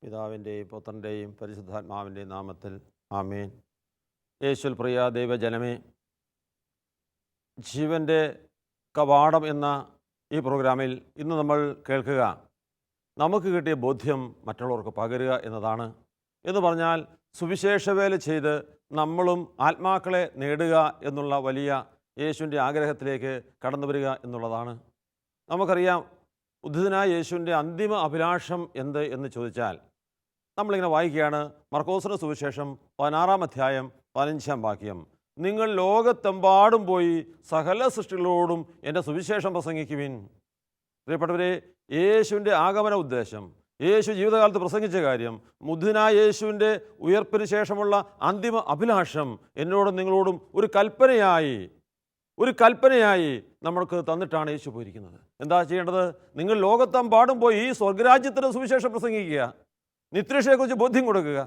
പിതാവിൻ്റെയും പുത്രൻ്റെയും പരിശുദ്ധാത്മാവിൻ്റെയും നാമത്തിൽ ആമേൻ. യേശുവിൽ പ്രിയ ദൈവജനമേ, ജീവൻ്റെ കവാടം എന്ന ഈ പ്രോഗ്രാമിൽ ഇന്ന് നമ്മൾ കേൾക്കുക നമുക്ക് കിട്ടിയ ബോധ്യം മറ്റുള്ളവർക്ക് പകരുക എന്നതാണ്. എന്ന് പറഞ്ഞാൽ സുവിശേഷവേല ചെയ്ത് നമ്മളും ആത്മാക്കളെ നേടുക എന്നുള്ള വലിയ യേശുവിൻ്റെ ആഗ്രഹത്തിലേക്ക് കടന്നു വരിക എന്നുള്ളതാണ്. നമുക്കറിയാം, ഉദ്ധിതനായ യേശുവിൻ്റെ അന്തിമ അഭിലാഷം എന്ത് എന്ന് ചോദിച്ചാൽ നമ്മളിങ്ങനെ വായിക്കുകയാണ്. മർക്കോസിന്റെ സുവിശേഷം 16-ാം അധ്യായം 15-ാം വാക്യം. നിങ്ങൾ ലോകത്തെമ്പാടും പോയി സകല സൃഷ്ടികളോടും എൻ്റെ സുവിശേഷം പ്രസംഗിക്കുവിൻ. പ്രിയപ്പെട്ടവരെ, യേശുവിൻ്റെ ആഗമന ഉദ്ദേശം, യേശു ജീവിതകാലത്ത് പ്രസംഗിച്ച കാര്യം, മുദ്ധിനായ യേശുവിൻ്റെ ഉയർപ്പിന് ശേഷമുള്ള അന്തിമ അഭിലാഷം എന്നോടും നിങ്ങളോടും ഒരു കൽപ്പനയായി നമ്മൾക്ക് തന്നിട്ടാണ് യേശു പോയിരിക്കുന്നത്. എന്താ ചെയ്യേണ്ടത്? നിങ്ങൾ ലോകത്തെമ്പാടും പോയി ഈ സ്വർഗരാജ്യത്തിൻ്റെ സുവിശേഷം പ്രസംഗിക്കുക, നിത്യരക്ഷയെക്കുറിച്ച് ബോധ്യം കൊടുക്കുക.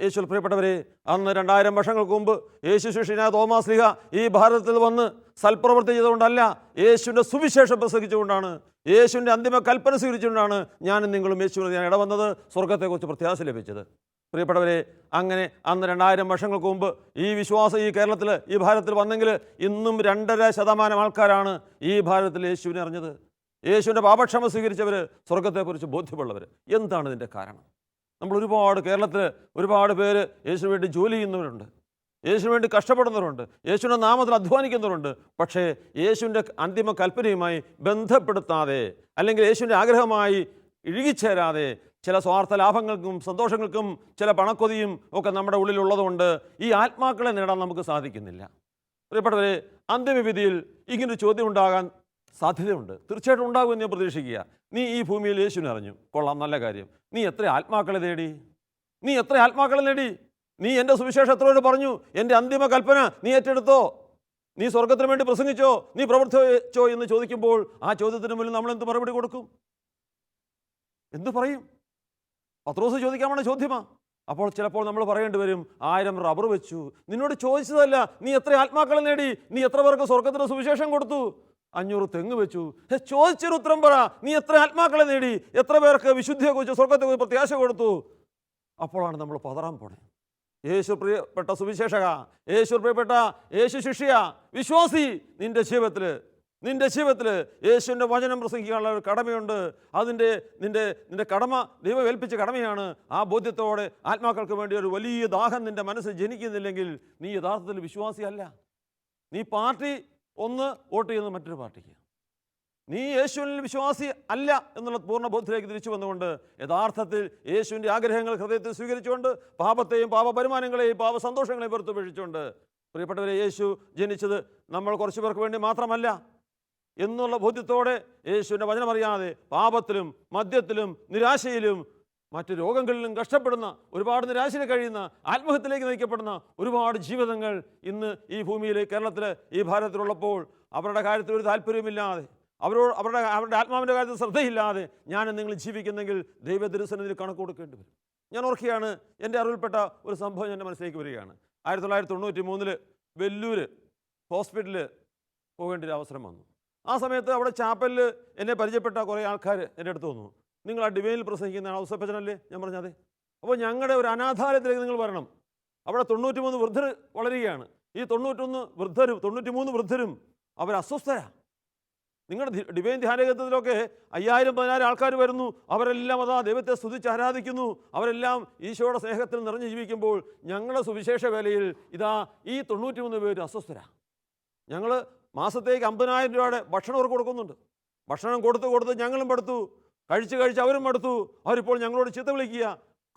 യേശു പ്രിയപ്പെട്ടവരെ, അന്ന് 2000 വർഷങ്ങൾക്ക് മുമ്പ് യേശു ശിഷ്യനായ തോമാസ് ലീഹ ഈ ഭാരതത്തിൽ വന്ന് സൽപ്രവൃത്തി ചെയ്തുകൊണ്ടല്ല, യേശുവിൻ്റെ സുവിശേഷം പ്രസംഗിച്ചുകൊണ്ടാണ്, യേശുവിൻ്റെ അന്തിമ കൽപ്പന സ്വീകരിച്ചുകൊണ്ടാണ് ഞാനും നിങ്ങളും യേശുവിനെ ഇടവന്നത്, സ്വർഗത്തെക്കുറിച്ച് പ്രത്യാശ ലഭിച്ചത്. പ്രിയപ്പെട്ടവരെ, അങ്ങനെ അന്ന് 2000 വർഷങ്ങൾക്ക് മുമ്പ് ഈ വിശ്വാസം ഈ കേരളത്തിൽ, ഈ ഭാരതത്തിൽ വന്നെങ്കിൽ ഇന്നും 2.5% ആൾക്കാരാണ് ഈ ഭാരതത്തിൽ യേശുവിനെ അറിഞ്ഞത്. യേശുവിൻ്റെ പാപക്ഷമ സ്വീകരിച്ചവർ, സ്വർഗത്തെക്കുറിച്ച് ബോധ്യമുള്ളവർ. എന്താണ് ഇതിൻ്റെ കാരണം? നമ്മൾ കേരളത്തിൽ ഒരുപാട് പേര് യേശുവിന് വേണ്ടി ജോലി ചെയ്യുന്നവരുണ്ട്, യേശുവിന് വേണ്ടി കഷ്ടപ്പെടുന്നവരുണ്ട്, യേശുവിൻ്റെ നാമത്തിൽ അധ്വാനിക്കുന്നവരുണ്ട്. പക്ഷേ യേശുവിൻ്റെ അന്തിമ കൽപ്പനയുമായി ബന്ധപ്പെടുത്താതെ, അല്ലെങ്കിൽ യേശുവിൻ്റെ ആഗ്രഹമായി ഇഴുകിച്ചേരാതെ, ചില സ്വാർത്ഥ ലാഭങ്ങൾക്കും സന്തോഷങ്ങൾക്കും ചില പണക്കൊതിയും ഒക്കെ നമ്മുടെ ഉള്ളിലുള്ളതുകൊണ്ട് ഈ ആത്മാക്കളെ നേടാൻ നമുക്ക് സാധിക്കുന്നില്ല. പ്രിയപ്പെട്ടവരെ, അന്തിമവിധിയിൽ ഇങ്ങനൊരു ചോദ്യം ഉണ്ടാകാൻ സാധ്യതയുണ്ട്. തീർച്ചയായിട്ടും ഉണ്ടാകുമെന്ന് ഞാൻ പ്രതീക്ഷിക്കുക. നീ ഈ ഭൂമിയിൽ യേശുവിനെ അറിഞ്ഞു, കൊള്ളാം, നല്ല കാര്യം. നീ എത്ര ആത്മാക്കളെ നേടി? നീ എൻ്റെ സുവിശേഷം എത്രയോട് പറഞ്ഞു? എൻ്റെ അന്തിമ കൽപ്പന നീ ഏറ്റെടുത്തോ? നീ സ്വർഗത്തിന് വേണ്ടി പ്രസംഗിച്ചോ? നീ പ്രവർത്തിച്ചോ എന്ന് ചോദിക്കുമ്പോൾ ആ ചോദ്യത്തിന് മുന്നിൽ നമ്മൾ എന്ത് മറുപടി കൊടുക്കും? എന്തു പറയും? പത്രോസ് ചോദിക്കാമാണ് ചോദ്യമാ. അപ്പോൾ ചിലപ്പോൾ നമ്മൾ പറയേണ്ടി വരും, 1000 റബ്ബർ വെച്ചു. നിന്നോട് ചോദിച്ചതല്ല നീ എത്ര ആത്മാക്കളെ നേടി, നീ എത്ര പേർക്ക് സ്വർഗത്തിന് സുവിശേഷം കൊടുത്തു. 500 തെങ്ങ് വെച്ചു. ചോദിച്ചൊരു ഉത്തരം പറ, നീ എത്ര ആത്മാക്കളെ നേടി, എത്ര പേർക്ക് വിശുദ്ധിയെക്കുറിച്ച് സ്വർഗത്തെക്കുറിച്ച് പ്രത്യാശ കൊടുത്തു. അപ്പോഴാണ് നമ്മൾ പതറാൻ പോണേ. യേശു പ്രിയപ്പെട്ട സുവിശേഷക, യേശു പ്രിയപ്പെട്ട യേശു ശിഷ്യ, വിശ്വാസി, നിന്റെ ജീവിതത്തിൽ യേശുവിൻ്റെ വചനം പ്രസംഗിക്കാനുള്ള ഒരു കടമയുണ്ട്. നിന്റെ കടമ ദൈവം ഏൽപ്പിച്ച കടമയാണ്. ആ ബോധ്യത്തോടെ ആത്മാക്കൾക്ക് വേണ്ടി ഒരു വലിയ ദാഹം നിന്റെ മനസ്സിൽ ജനിക്കുന്നില്ലെങ്കിൽ നീ യഥാർത്ഥത്തിൽ വിശ്വാസിയല്ല. നീ പാർട്ടി ഒന്ന് വോട്ട് ചെയ്യുന്നത് മറ്റൊരു പാർട്ടിക്ക്. നീ യേശുവിൽ വിശ്വാസി അല്ല എന്നുള്ള പൂർണ്ണ ബോധത്തിലേക്ക് തിരിച്ചു വന്നുകൊണ്ട് യഥാർത്ഥത്തിൽ യേശുവിൻ്റെ ആഗ്രഹങ്ങൾ ഹൃദയത്തിൽ സ്വീകരിച്ചുകൊണ്ട് പാപത്തെയും പാപപരിമാനങ്ങളെയും പാപസന്തോഷങ്ങളെയും പുറത്തുപേക്ഷിച്ചുകൊണ്ട്, പ്രിയപ്പെട്ടവരെ, യേശു ജനിച്ചത് നമ്മൾ കുറച്ചു പേർക്ക് വേണ്ടി മാത്രമല്ല എന്നുള്ള ബോധ്യത്തോടെ യേശുവിൻ്റെ വചനമറിയാതെ പാപത്തിലും മദ്യത്തിലും നിരാശയിലും മറ്റ് രോഗങ്ങളിലും കഷ്ടപ്പെടുന്ന, ഒരുപാട് നിരാശയിൽ കഴിയുന്ന, ആത്മഹത്യയിലേക്ക് നയിക്കപ്പെടുന്ന ഒരുപാട് ജീവിതങ്ങൾ ഇന്ന് ഈ ഭൂമിയിൽ, കേരളത്തിൽ, ഈ ഭാരതത്തിലുള്ളപ്പോൾ അവരുടെ കാര്യത്തിൽ ഒരു താല്പര്യമില്ലാതെ, അവരുടെ ആത്മാവിൻ്റെ കാര്യത്തിൽ ശ്രദ്ധയില്ലാതെ നിങ്ങൾ ജീവിക്കുന്നെങ്കിൽ ദൈവ തിരുസന്നിധിയിൽ കണക്ക് കൊടുക്കേണ്ടി വരും. ഞാൻ ഓർക്കുകയാണ്, എൻ്റെ അറിവിൽപ്പെട്ട ഒരു സംഭവം എൻ്റെ മനസ്സിലേക്ക് വരികയാണ്. 1993 വെല്ലൂർ ഹോസ്പിറ്റലിൽ പോകേണ്ട ഒരു അവസരം വന്നു. ആ സമയത്ത് അവിടെ ചാപ്പലിൽ എന്നെ പരിചയപ്പെട്ട കുറേ ആൾക്കാർ എൻ്റെ അടുത്ത് വന്നു. നിങ്ങൾ ആ ഡിവൈനിൽ പ്രസംഗിക്കുന്ന ഔസപ്പച്ചനല്ലേ? ഞാൻ പറഞ്ഞതെ. അപ്പോൾ ഞങ്ങളുടെ ഒരു അനാഥാലയത്തിലേക്ക് നിങ്ങൾ വരണം. അവിടെ 93 വൃദ്ധർ വളരുകയാണ്. ഈ 93 വൃദ്ധരും അവർ അസ്വസ്ഥരാണ്. നിങ്ങളുടെ ഡിവൈൻ ധ്യാനകേന്ദ്രത്തിലൊക്കെ 5000-10000 ആൾക്കാർ വരുന്നു. അവരെല്ലാം ദൈവത്തെ സ്തുതിച്ച് ആരാധിക്കുന്നു. അവരെല്ലാം ഈശോയുടെ സ്നേഹത്തിൽ നിറഞ്ഞു ജീവിക്കുമ്പോൾ ഞങ്ങളുടെ സുവിശേഷ വേലയിൽ ഈ 93 പേര് അസ്വസ്ഥരാണ്. ഞങ്ങൾ മാസത്തേക്ക് 50,000 രൂപയുടെ ഭക്ഷണം അവർക്ക് കൊടുക്കുന്നുണ്ട്. ഭക്ഷണം കൊടുത്ത് ഞങ്ങളും പടുത്തു, കഴിച്ച് അവരും മടുത്തു. അവരിപ്പോൾ ഞങ്ങളോട് ചീത്ത വിളിക്കുക,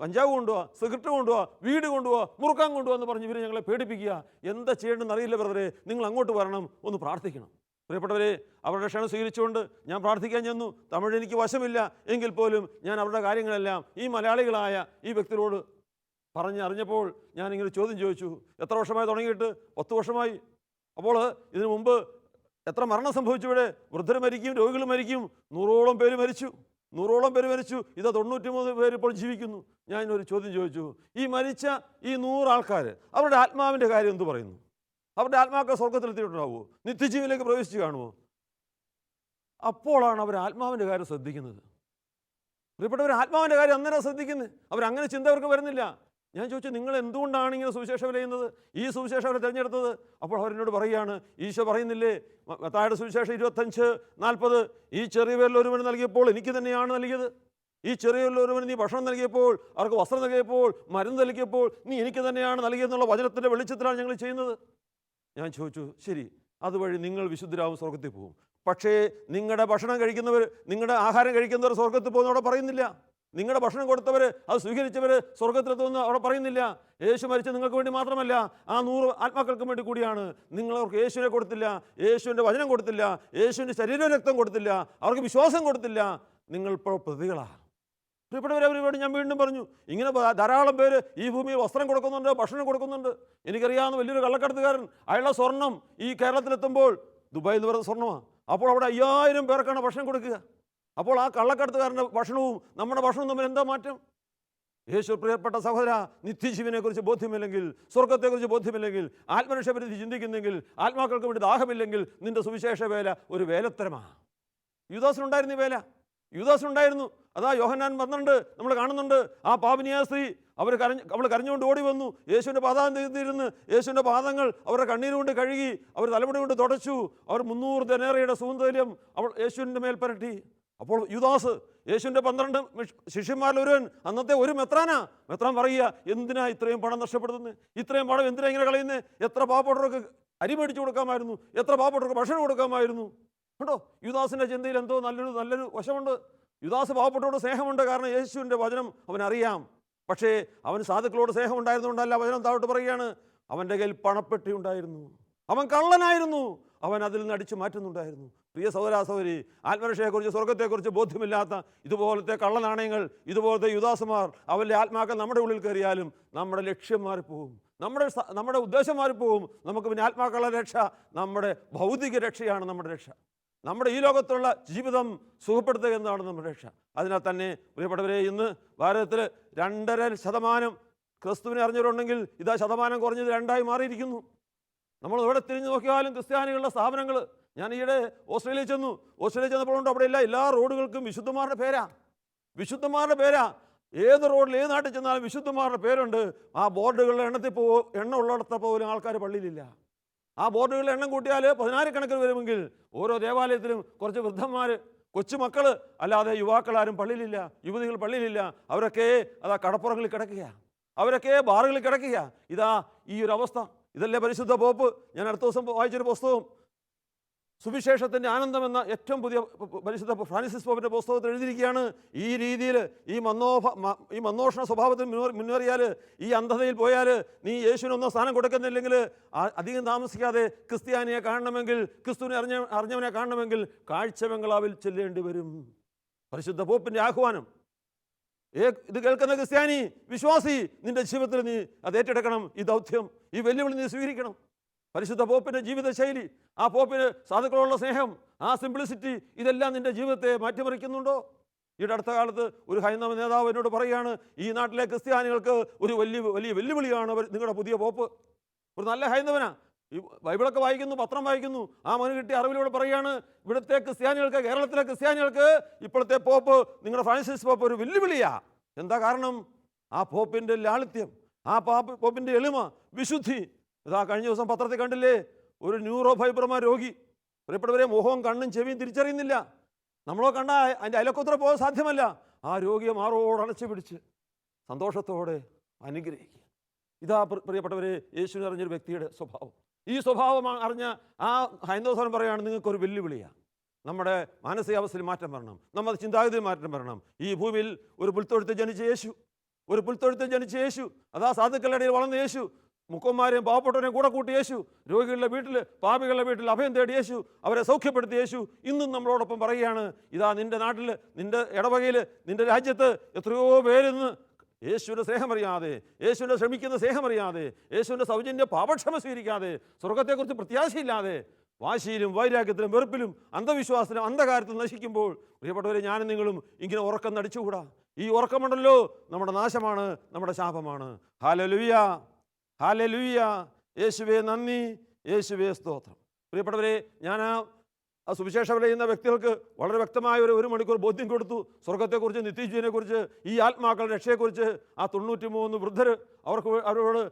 കഞ്ചാവ് കൊണ്ടുപോവാ, സിഗരറ്റ് കൊണ്ടുപോവാ, വീട് കൊണ്ടുപോവാ, മുറുക്കാൻ കൊണ്ടുപോവാ എന്ന് പറഞ്ഞ് ഇവർ ഞങ്ങളെ പേടിപ്പിക്കുക. എന്താ ചെയ്യേണ്ടെന്ന് അറിയില്ല ബ്രദറെ, നിങ്ങൾ അങ്ങോട്ട് വരണം, ഒന്ന് പ്രാർത്ഥിക്കണം. പ്രിയപ്പെട്ടവരെ, അവരുടെ ക്ഷണം സ്വീകരിച്ചുകൊണ്ട് ഞാൻ പ്രാർത്ഥിക്കാൻ ചെന്നു. തമിഴ് എനിക്ക് വശമില്ല എങ്കിൽ പോലും ഞാൻ അവരുടെ കാര്യങ്ങളെല്ലാം ഈ മലയാളികളായ ഈ വ്യക്തികളോട് അറിഞ്ഞപ്പോൾ ഞാനിങ്ങനെ ചോദ്യം ചോദിച്ചു, എത്ര വർഷമായി തുടങ്ങിയിട്ട്? 10 വർഷമായി. അപ്പോൾ ഇതിനു മുമ്പ് എത്ര മരണം സംഭവിച്ചു? ഇവിടെ വൃദ്ധർ മരിക്കും, രോഗികൾ മരിക്കും, 100ഓളം പേര് മരിച്ചു. 93 പേര് ഇപ്പോൾ ജീവിക്കുന്നു. ഞാൻ ഒരു ചോദ്യം ചോദിച്ചു, ഈ മരിച്ച ഈ 100 ആൾക്കാർ അവരുടെ ആത്മാവിൻ്റെ കാര്യം എന്ത് പറയുന്നു? അവരുടെ ആത്മാക്കൾ സ്വർഗത്തിലെത്തിയിട്ടുണ്ടാവുമോ? നിത്യജീവനിലേക്ക് പ്രവേശിച്ച് കാണുമോ? അപ്പോഴാണ് അവർ ആത്മാവിൻ്റെ കാര്യം ശ്രദ്ധിക്കുന്നത്. പ്രിയപ്പെട്ടവർ, ആത്മാവിൻ്റെ കാര്യം അന്നേരം ശ്രദ്ധിക്കുന്നത്. അവരങ്ങനെ ചിന്ത അവർക്ക് വരുന്നില്ല. ഞാൻ ചോദിച്ചു, നിങ്ങൾ എന്തുകൊണ്ടാണ് ഇങ്ങനെ സുവിശേഷം ചെയ്യുന്നത്, ഈ സുവിശേഷം അവരെ തിരഞ്ഞെടുത്തത്? അപ്പോൾ അവരെന്നോട് പറയുകയാണ്, ഈശോ പറയുന്നില്ലേ മത്തായിയുടെ സുവിശേഷം 25:40, ഈ ചെറിയവരിൽ ഒരുവന് നൽകിയപ്പോൾ എനിക്ക് തന്നെയാണ് നൽകിയത്. ഈ ചെറിയവരിൽ ഒരുവന് നീ ഭക്ഷണം നൽകിയപ്പോൾ, അവർക്ക് വസ്ത്രം നൽകിയപ്പോൾ, മരുന്ന് നൽകിയപ്പോൾ നീ എനിക്ക് തന്നെയാണ് നൽകിയെന്നുള്ള വചനത്തിൻ്റെ വെളിച്ചത്തിലാണ് ഞങ്ങൾ ചെയ്യുന്നത്. ഞാൻ ചോദിച്ചു, ശരി, അതുവഴി നിങ്ങൾ വിശുദ്ധരാവും, സ്വർഗത്തിൽ പോകും. പക്ഷേ നിങ്ങളുടെ ഭക്ഷണം കഴിക്കുന്നവർ, നിങ്ങളുടെ ആഹാരം കഴിക്കുന്നവർ സ്വർഗത്തിൽ പോകുന്ന അവിടെ പറയുന്നില്ല. നിങ്ങളുടെ ഭക്ഷണം കൊടുത്തവർ, അത് സ്വീകരിച്ചവർ സ്വർഗത്തിലെത്തുമെന്ന് അവിടെ പറയുന്നില്ല. യേശു മരിച്ച് നിങ്ങൾക്ക് വേണ്ടി മാത്രമല്ല, ആ 100 ആത്മാക്കൾക്കും വേണ്ടി കൂടിയാണ്. നിങ്ങളവർക്ക് യേശുവിനെ കൊടുത്തില്ല, യേശുവിൻ്റെ വചനം കൊടുത്തില്ല, യേശുവിൻ്റെ ശരീര രക്തം കൊടുത്തില്ല, അവർക്ക് വിശ്വാസം കൊടുത്തില്ല. നിങ്ങൾ ഇപ്പോൾ പ്രതികളാണ്. പ്രിയപ്പെട്ടവരെ, അവരോട് ഞാൻ വീണ്ടും പറഞ്ഞു, ഇങ്ങനെ ധാരാളം പേര് ഈ ഭൂമിയിൽ വസ്ത്രം കൊടുക്കുന്നുണ്ട്, ഭക്ഷണം കൊടുക്കുന്നുണ്ട്. എനിക്കറിയാവുന്ന വലിയൊരു കള്ളക്കടത്തുകാരൻ, അയാളുടെ സ്വർണം ഈ കേരളത്തിലെത്തുമ്പോൾ ദുബായിൽ നിന്ന് വരുന്ന സ്വർണ്ണമാണ്. അപ്പോൾ അവിടെ 5000 പേർക്കാണ് ഭക്ഷണം കൊടുക്കുക. അപ്പോൾ ആ കള്ളക്കടത്തുകാരൻ്റെ ഭക്ഷണവും നമ്മുടെ ഭക്ഷണവും തമ്മിൽ എന്താ മാറ്റം? യേശു, പ്രിയപ്പെട്ട സഹോദര, നിത്യജീവനെക്കുറിച്ച് ബോധ്യമില്ലെങ്കിൽ, സ്വർഗത്തെക്കുറിച്ച് ബോധ്യമില്ലെങ്കിൽ, ആത്മരക്ഷാപരിധി ചിന്തിക്കുന്നെങ്കിൽ, ആത്മാക്കൾക്ക് വേണ്ടി ദാഹമില്ലെങ്കിൽ, നിന്റെ സുവിശേഷ വേല ഒരു വേലത്തരമാണ്. യൂദാസിനുണ്ടായിരുന്നു ഈ വേല, യൂദാസിനുണ്ടായിരുന്നു. അതാ യോഹന്നാൻ 12 നമ്മൾ കാണുന്നുണ്ട്. ആ പാപിനിയായ സ്ത്രീ അവൾ കരഞ്ഞുകൊണ്ട് ഓടി വന്നു, യേശുവിൻ്റെ പാദാന്ത്യത്തിലിരുന്ന് യേശുവിൻ്റെ പാദങ്ങൾ അവരുടെ കണ്ണീരുകൊണ്ട് കഴുകി, അവർ തലമുടി കൊണ്ട് തുടച്ചു. അവർ 300 ദനാറയുടെ സുഗന്ധതൈലം അവൾ യേശുവിൻ്റെ മേൽ പരട്ടി. അപ്പോൾ യൂദാസ്, യേശുവിൻ്റെ 12 ശിഷ്യന്മാരിൽ ഒരുവൻ, അന്നത്തെ ഒരു മെത്രാൻ പറയുക, എന്തിനാ ഇത്രയും പണം നഷ്ടപ്പെടുത്തുന്നത്? ഇത്രയും പണം എന്തിനാ ഇങ്ങനെ കളയുന്നത്? എത്ര പാവപ്പെട്ടവർക്ക് അരി മേടിച്ചു കൊടുക്കാമായിരുന്നു, എത്ര പാവപ്പെട്ടവർക്ക് ഭക്ഷണം കൊടുക്കാമായിരുന്നു. കേട്ടോ, യൂദാസിൻ്റെ ചിന്തയിൽ എന്തോ നല്ലൊരു വശമുണ്ട്. യൂദാസ് പാവപ്പെട്ടവരോട് സ്നേഹമുണ്ട്, കാരണം യേശുവിൻ്റെ വചനം അവനറിയാം. പക്ഷേ അവൻ സാധുക്കളോട് സ്നേഹം ഉണ്ടായിരുന്നുകൊണ്ടല്ല. വചനം താഴോട്ട് പറയുകയാണ്, അവൻ്റെ കയ്യിൽ പണപ്പെട്ടി ഉണ്ടായിരുന്നു, അവൻ കള്ളനായിരുന്നു, അവൻ അതിൽ നിന്ന് അടിച്ചു മാറ്റുന്നുണ്ടായിരുന്നു. പ്രിയ സഹോദര സഹോദരി, ആത്മരക്ഷയെക്കുറിച്ച്, സ്വർഗത്തെക്കുറിച്ച് ബോധ്യമില്ലാത്ത ഇതുപോലത്തെ കള്ളനാണയങ്ങൾ, ഇതുപോലത്തെ യുദാസുമാർ, അവരുടെ ആത്മാക്കൾ നമ്മുടെ ഉള്ളിൽ കയറിയാലും നമ്മുടെ ലക്ഷ്യം മാറിപ്പോവും, നമ്മുടെ ഉദ്ദേശം മാറിപ്പോവും. നമുക്ക് പിന്നെ ആത്മാക്കളുടെ രക്ഷ നമ്മുടെ ഭൗതിക രക്ഷയാണ് നമ്മുടെ രക്ഷ. നമ്മുടെ ഈ ലോകത്തുള്ള ജീവിതം സുഖപ്പെടുത്തുക എന്നതാണ് നമ്മുടെ രക്ഷ. അതിനാൽ തന്നെ പ്രിയപ്പെട്ടവരെ, ഇന്ന് ഭാരതത്തിൽ 2.5% ക്രിസ്തുവിനെ അറിഞ്ഞവരുണ്ടെങ്കിൽ ഇതാ ശതമാനം കുറഞ്ഞത് 2ആയി മാറിയിരിക്കുന്നു. നമ്മൾ എവിടെ തിരിഞ്ഞു നോക്കിയാലും ക്രിസ്ത്യാനികളുടെ സ്ഥാപനങ്ങൾ. ഞാൻ ഈയിടെ ഓസ്ട്രേലിയയിൽ ചെന്നപ്പോഴുണ്ട്, അവിടെ എല്ലാ റോഡുകൾക്കും വിശുദ്ധന്മാരുടെ പേരാ. ഏത് റോഡിൽ, ഏത് നാട്ടിൽ ചെന്നാലും വിശുദ്ധന്മാരുടെ പേരുണ്ട്. ആ ബോർഡുകളുടെ എണ്ണം ഉള്ളിടത്ത പോലും ആൾക്കാർ പള്ളിയിലില്ല. ആ ബോർഡുകളുടെ എണ്ണം കൂട്ടിയാൽ 16 കണക്കിന് വരുമെങ്കിൽ ഓരോ ദേവാലയത്തിലും കുറച്ച് വൃദ്ധന്മാർ, കൊച്ചുമക്കൾ, അല്ലാതെ യുവാക്കളാരും പള്ളിയിലില്ല, യുവതികൾ പള്ളിയിലില്ല. അവരൊക്കെ അതാ കടപ്പുറങ്ങളിൽ കിടക്കുക, അവരൊക്കെ ബാറുകളിൽ കിടക്കുക. ഇതാ ഈ ഒരു അവസ്ഥ. ഇതല്ലേ പരിശുദ്ധ പോപ്പ്? ഞാൻ അടുത്ത ദിവസം വായിച്ചൊരു പുസ്തകം, സുവിശേഷത്തിൻ്റെ ആനന്ദം എന്ന ഏറ്റവും പുതിയ പരിശുദ്ധ ഫ്രാൻസിസ് പോപ്പിൻ്റെ പുസ്തകത്തിൽ എഴുതിയിരിക്കുകയാണ്. ഈ രീതിയിൽ ഈ മന്നോഷണ സ്വഭാവത്തിൽ മുന്നേറിയാൽ, ഈ അന്ധതയിൽ പോയാൽ, നീ യേശുവിനൊന്നും സ്ഥാനം കൊടുക്കുന്നില്ലെങ്കിൽ, അധികം താമസിക്കാതെ ക്രിസ്ത്യാനിയെ കാണണമെങ്കിൽ, ക്രിസ്തുവിനെ അറിഞ്ഞവനെ കാണണമെങ്കിൽ കാഴ്ച ബംഗ്ലാവിൽ ചെല്ലേണ്ടി വരും. പരിശുദ്ധ പോപ്പിൻ്റെ ആഹ്വാനം. ഇത് കേൾക്കുന്ന ക്രിസ്ത്യാനി വിശ്വാസി, നിന്റെ ജീവിതത്തിൽ നീ അത് ഏറ്റെടുക്കണം. ഈ ദൗത്യം, ഈ വെല്ലുവിളി നീ സ്വീകരിക്കണം. പരിശുദ്ധ പോപ്പിൻ്റെ ജീവിതശൈലി, ആ പോപ്പിന് സാധുക്കളോടുള്ള സ്നേഹം, ആ സിംപ്ലിസിറ്റി, ഇതെല്ലാം നിന്റെ ജീവിതത്തെ മാറ്റിമറിക്കുന്നുണ്ടോ? ഈയുടെ അടുത്ത കാലത്ത് ഒരു ഹൈന്ദവ നേതാവ് എന്നോട് പറയുകയാണ്, ഈ നാട്ടിലെ ക്രിസ്ത്യാനികൾക്ക് ഒരു വലിയ വെല്ലുവിളിയാണ് നിങ്ങളുടെ പുതിയ പോപ്പ്. ഒരു നല്ല ഹൈന്ദവനാ, ഈ ബൈബിളൊക്കെ വായിക്കുന്നു, പത്രം വായിക്കുന്നു. ആ മന കിട്ടിയ അറിവിലൂടെ പറയുകയാണ്, ഇവിടുത്തെ ക്രിസ്ത്യാനികൾക്ക്, കേരളത്തിലെ ക്രിസ്ത്യാനികൾക്ക് ഇപ്പോഴത്തെ പോപ്പ്, നിങ്ങളുടെ ഫ്രാൻസിസ് പോപ്പ് ഒരു വെല്ലുവിളിയാ. എന്താ കാരണം? ആ പോപ്പിൻ്റെ ലാളിത്യം, ആ പോപ്പിൻ്റെ എളിമ, വിശുദ്ധി. ഇതാ കഴിഞ്ഞ ദിവസം പത്രത്തിൽ കണ്ടില്ലേ, ഒരു ന്യൂറോ ഫൈബ്രമ രോഗി. പ്രിയപ്പെട്ടവരെ, മുഖവും കണ്ണും ചെവിയും തിരിച്ചറിയുന്നില്ല. നമ്മളോ കണ്ടാൽ അതിൻ്റെ അയലക്കോത്ര പോകാൻ സാധ്യമല്ല. ആ രോഗിയെ മാറോട് അണച്ചു പിടിച്ച് സന്തോഷത്തോടെ അനുഗ്രഹിക്കുക. ഇതാ പ്രിയപ്പെട്ടവരെ, യേശുവിനെ അറിഞ്ഞൊരു വ്യക്തിയുടെ സ്വഭാവം. ഈ സ്വഭാവം അറിഞ്ഞ ആ ഹൈന്ദവ സഭ പറയുകയാണ്, നിങ്ങൾക്കൊരു വെല്ലുവിളിയാണ്. നമ്മുടെ മാനസികാവസ്ഥയിൽ മാറ്റം വരണം, നമ്മുടെ ചിന്താഗതിയിൽ മാറ്റം വരണം. ഈ ഭൂമിയിൽ ഒരു പുൽത്തൊഴുത്ത് ജനിച്ച യേശു, അതാ സാധുക്കളുടെ ഇടയിൽ വളർന്ന യേശു, മുക്കന്മാരെയും പാവപ്പെട്ടവരെയും കൂടെ കൂട്ടി യേശു, രോഗികളുടെ വീട്ടിൽ, പാപികളുടെ വീട്ടിൽ അഭയം തേടി യേശു, അവരെ സൗഖ്യപ്പെടുത്തിയ യേശു ഇന്നും നമ്മളോടൊപ്പം പറയുകയാണ്, ഇതാ നിൻ്റെ നാട്ടിൽ, നിൻ്റെ ഇടവകയിൽ, നിൻ്റെ രാജ്യത്ത് എത്രയോ പേരിന്ന് യേശുവിൻ്റെ സ്നേഹമറിയാതെ, യേശുവിൻ്റെ ശ്രമിക്കുന്ന സ്നേഹമറിയാതെ, യേശുവിൻ്റെ സൗജന്യ പാപക്ഷമ സ്വീകരിക്കാതെ, സ്വർഗത്തെക്കുറിച്ച് പ്രത്യാശയില്ലാതെ, വാശിയിലും വൈരാഗ്യത്തിലും വെറുപ്പിലും അന്ധവിശ്വാസത്തിലും അന്ധകാരത്തിലും നശിക്കുമ്പോൾ, പ്രിയപ്പെട്ടവരെ, ഞാനും നിങ്ങളും ഇങ്ങനെ ഉറക്കം നടിച്ചുകൂടാ. ഈ ഉറക്കമുണ്ടല്ലോ നമ്മുടെ നാശമാണ്, നമ്മുടെ ശാപമാണ്. ഹല്ലേലൂയ, ഹല്ലേലൂയ. യേശുവേ നന്ദി, യേശുവേ സ്തോത്രം. പ്രിയപ്പെട്ടവരെ, ഞാൻ ആ സുവിശേഷ വില ചെയ്യുന്ന വ്യക്തികൾക്ക് വളരെ വ്യക്തമായ ഒരു മണിക്കൂർ ബോധ്യം കൊടുത്തു. സ്വർഗത്തെക്കുറിച്ച്, നിത്യജീവനെക്കുറിച്ച്, ഈ ആത്മാക്കളുടെ രക്ഷയെക്കുറിച്ച്. ആ 93 വൃദ്ധർ അവരോട്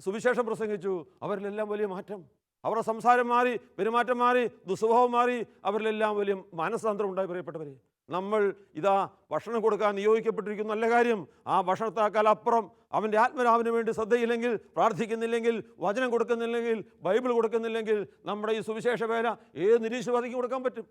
സുവിശേഷം പ്രസംഗിച്ചു. അവരിലെല്ലാം വലിയ മാറ്റം. അവരുടെ സംസാരം മാറി, പെരുമാറ്റം മാറി, ദുസ്വഭാവം മാറി. അവരിലെല്ലാം വലിയ മാനസാന്തരം ഉണ്ടായി. പ്രിയപ്പെട്ടവരെ, നമ്മൾ ഇതാ ഭക്ഷണം കൊടുക്കാൻ നിയോഗിക്കപ്പെട്ടിരിക്കുന്ന നല്ല കാര്യം. ആ ഭക്ഷണത്താക്കാൽ അപ്പുറം അവൻ്റെ ആത്മരാവിന് വേണ്ടി ശ്രദ്ധയില്ലെങ്കിൽ, പ്രാർത്ഥിക്കുന്നില്ലെങ്കിൽ, വചനം കൊടുക്കുന്നില്ലെങ്കിൽ, ബൈബിൾ കൊടുക്കുന്നില്ലെങ്കിൽ, നമ്മുടെ ഈ സുവിശേഷ വേല ഏത് നിരീശ്വരവാദിക്ക് കൊടുക്കാൻ പറ്റും?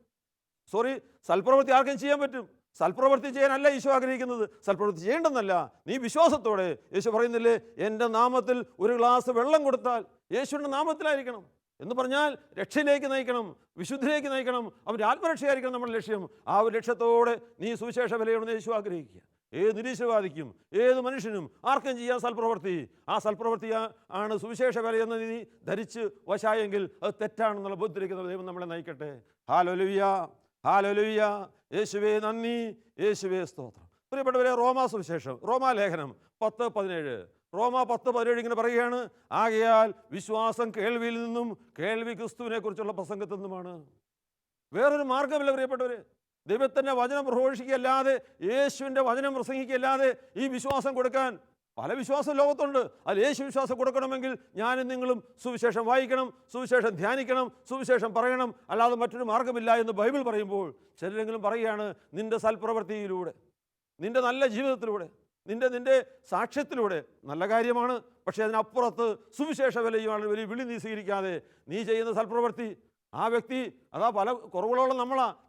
സൽപ്രവൃത്തി ആർക്കും ചെയ്യാൻ പറ്റും. സൽപ്രവൃത്തി ചെയ്യാനല്ല ഈശോ ആഗ്രഹിക്കുന്നത്. സൽപ്രവൃത്തി ചെയ്യേണ്ടെന്നല്ല, നീ വിശ്വാസത്തോടെ, യേശു പറയുന്നില്ലേ, എൻ്റെ നാമത്തിൽ ഒരു ഗ്ലാസ് വെള്ളം കൊടുത്താൽ യേശുവിൻ്റെ നാമത്തിലായിരിക്കണം എന്ന് പറഞ്ഞാൽ രക്ഷയിലേക്ക് നയിക്കണം, വിശുദ്ധിയിലേക്ക് നയിക്കണം, അവൻ്റെ ആത്മരക്ഷയായിരിക്കണം നമ്മുടെ ലക്ഷ്യം. ആ ഒരു ലക്ഷ്യത്തോടെ നീ സുവിശേഷ വിലയാണെന്ന് യേശു ആഗ്രഹിക്കുക. ഏത് നിരീശ്വരവാദിക്കും, ഏത് മനുഷ്യനും, ആർക്കും ചെയ്യാൻ സൽപ്രവൃത്തി. ആ സൽപ്രവൃത്തി ആണ് സുവിശേഷ വില എന്ന് നീ ധരിച്ച് വശായെങ്കിൽ അത് തെറ്റാണെന്നുള്ള ബോധ്യത്തിലേക്ക് ദൈവം നമ്മളെ നയിക്കട്ടെ. ഹല്ലേലൂയ, ഹല്ലേലൂയ. യേശുവേ നന്ദി, യേശുവേ സ്തോത്രം. പ്രിയപ്പെട്ടവരെ, റോമാ സുവിശേഷം, റോമാലേഖനം 10:17, റോമ 10:17 ഇങ്ങനെ പറയുകയാണ്, ആകയാൽ വിശ്വാസം കേൾവിയിൽ നിന്നും, കേൾവി ക്രിസ്തുവിനെ കുറിച്ചുള്ള പ്രസംഗത്തിൽ നിന്നുമാണ്. വേറൊരു മാർഗമില്ല പ്രിയപ്പെട്ടവരെ. ദൈവത്തിൻ്റെ വചനം പ്രഘോഷിക്കല്ലാതെ, യേശുവിൻ്റെ വചനം പ്രസംഗിക്കല്ലാതെ ഈ വിശ്വാസം കൊടുക്കാൻ പല വിശ്വാസം ലോകത്തുണ്ട്. അതിൽ യേശു വിശ്വാസം കൊടുക്കണമെങ്കിൽ ഞാനും നിങ്ങളും സുവിശേഷം വായിക്കണം, സുവിശേഷം ധ്യാനിക്കണം, സുവിശേഷം പറയണം, അല്ലാതെ മറ്റൊരു മാർഗമില്ല എന്ന് ബൈബിൾ പറയുമ്പോൾ ചിലരെങ്കിലും പറയുകയാണ്, നിൻ്റെ സൽപ്രവൃത്തിയിലൂടെ, നിൻ്റെ നല്ല ജീവിതത്തിലൂടെ, നിൻ്റെ സാക്ഷ്യത്തിലൂടെ. നല്ല കാര്യമാണ്. പക്ഷേ അതിനപ്പുറത്ത് സുവിശേഷ വിലയുമാണ് വലിയ വിളി നീ സ്വീകരിക്കാതെ നീ ചെയ്യുന്ന സൽപ്രവൃത്തി, ആ വ്യക്തി അതാ പല കുറവുകളോളം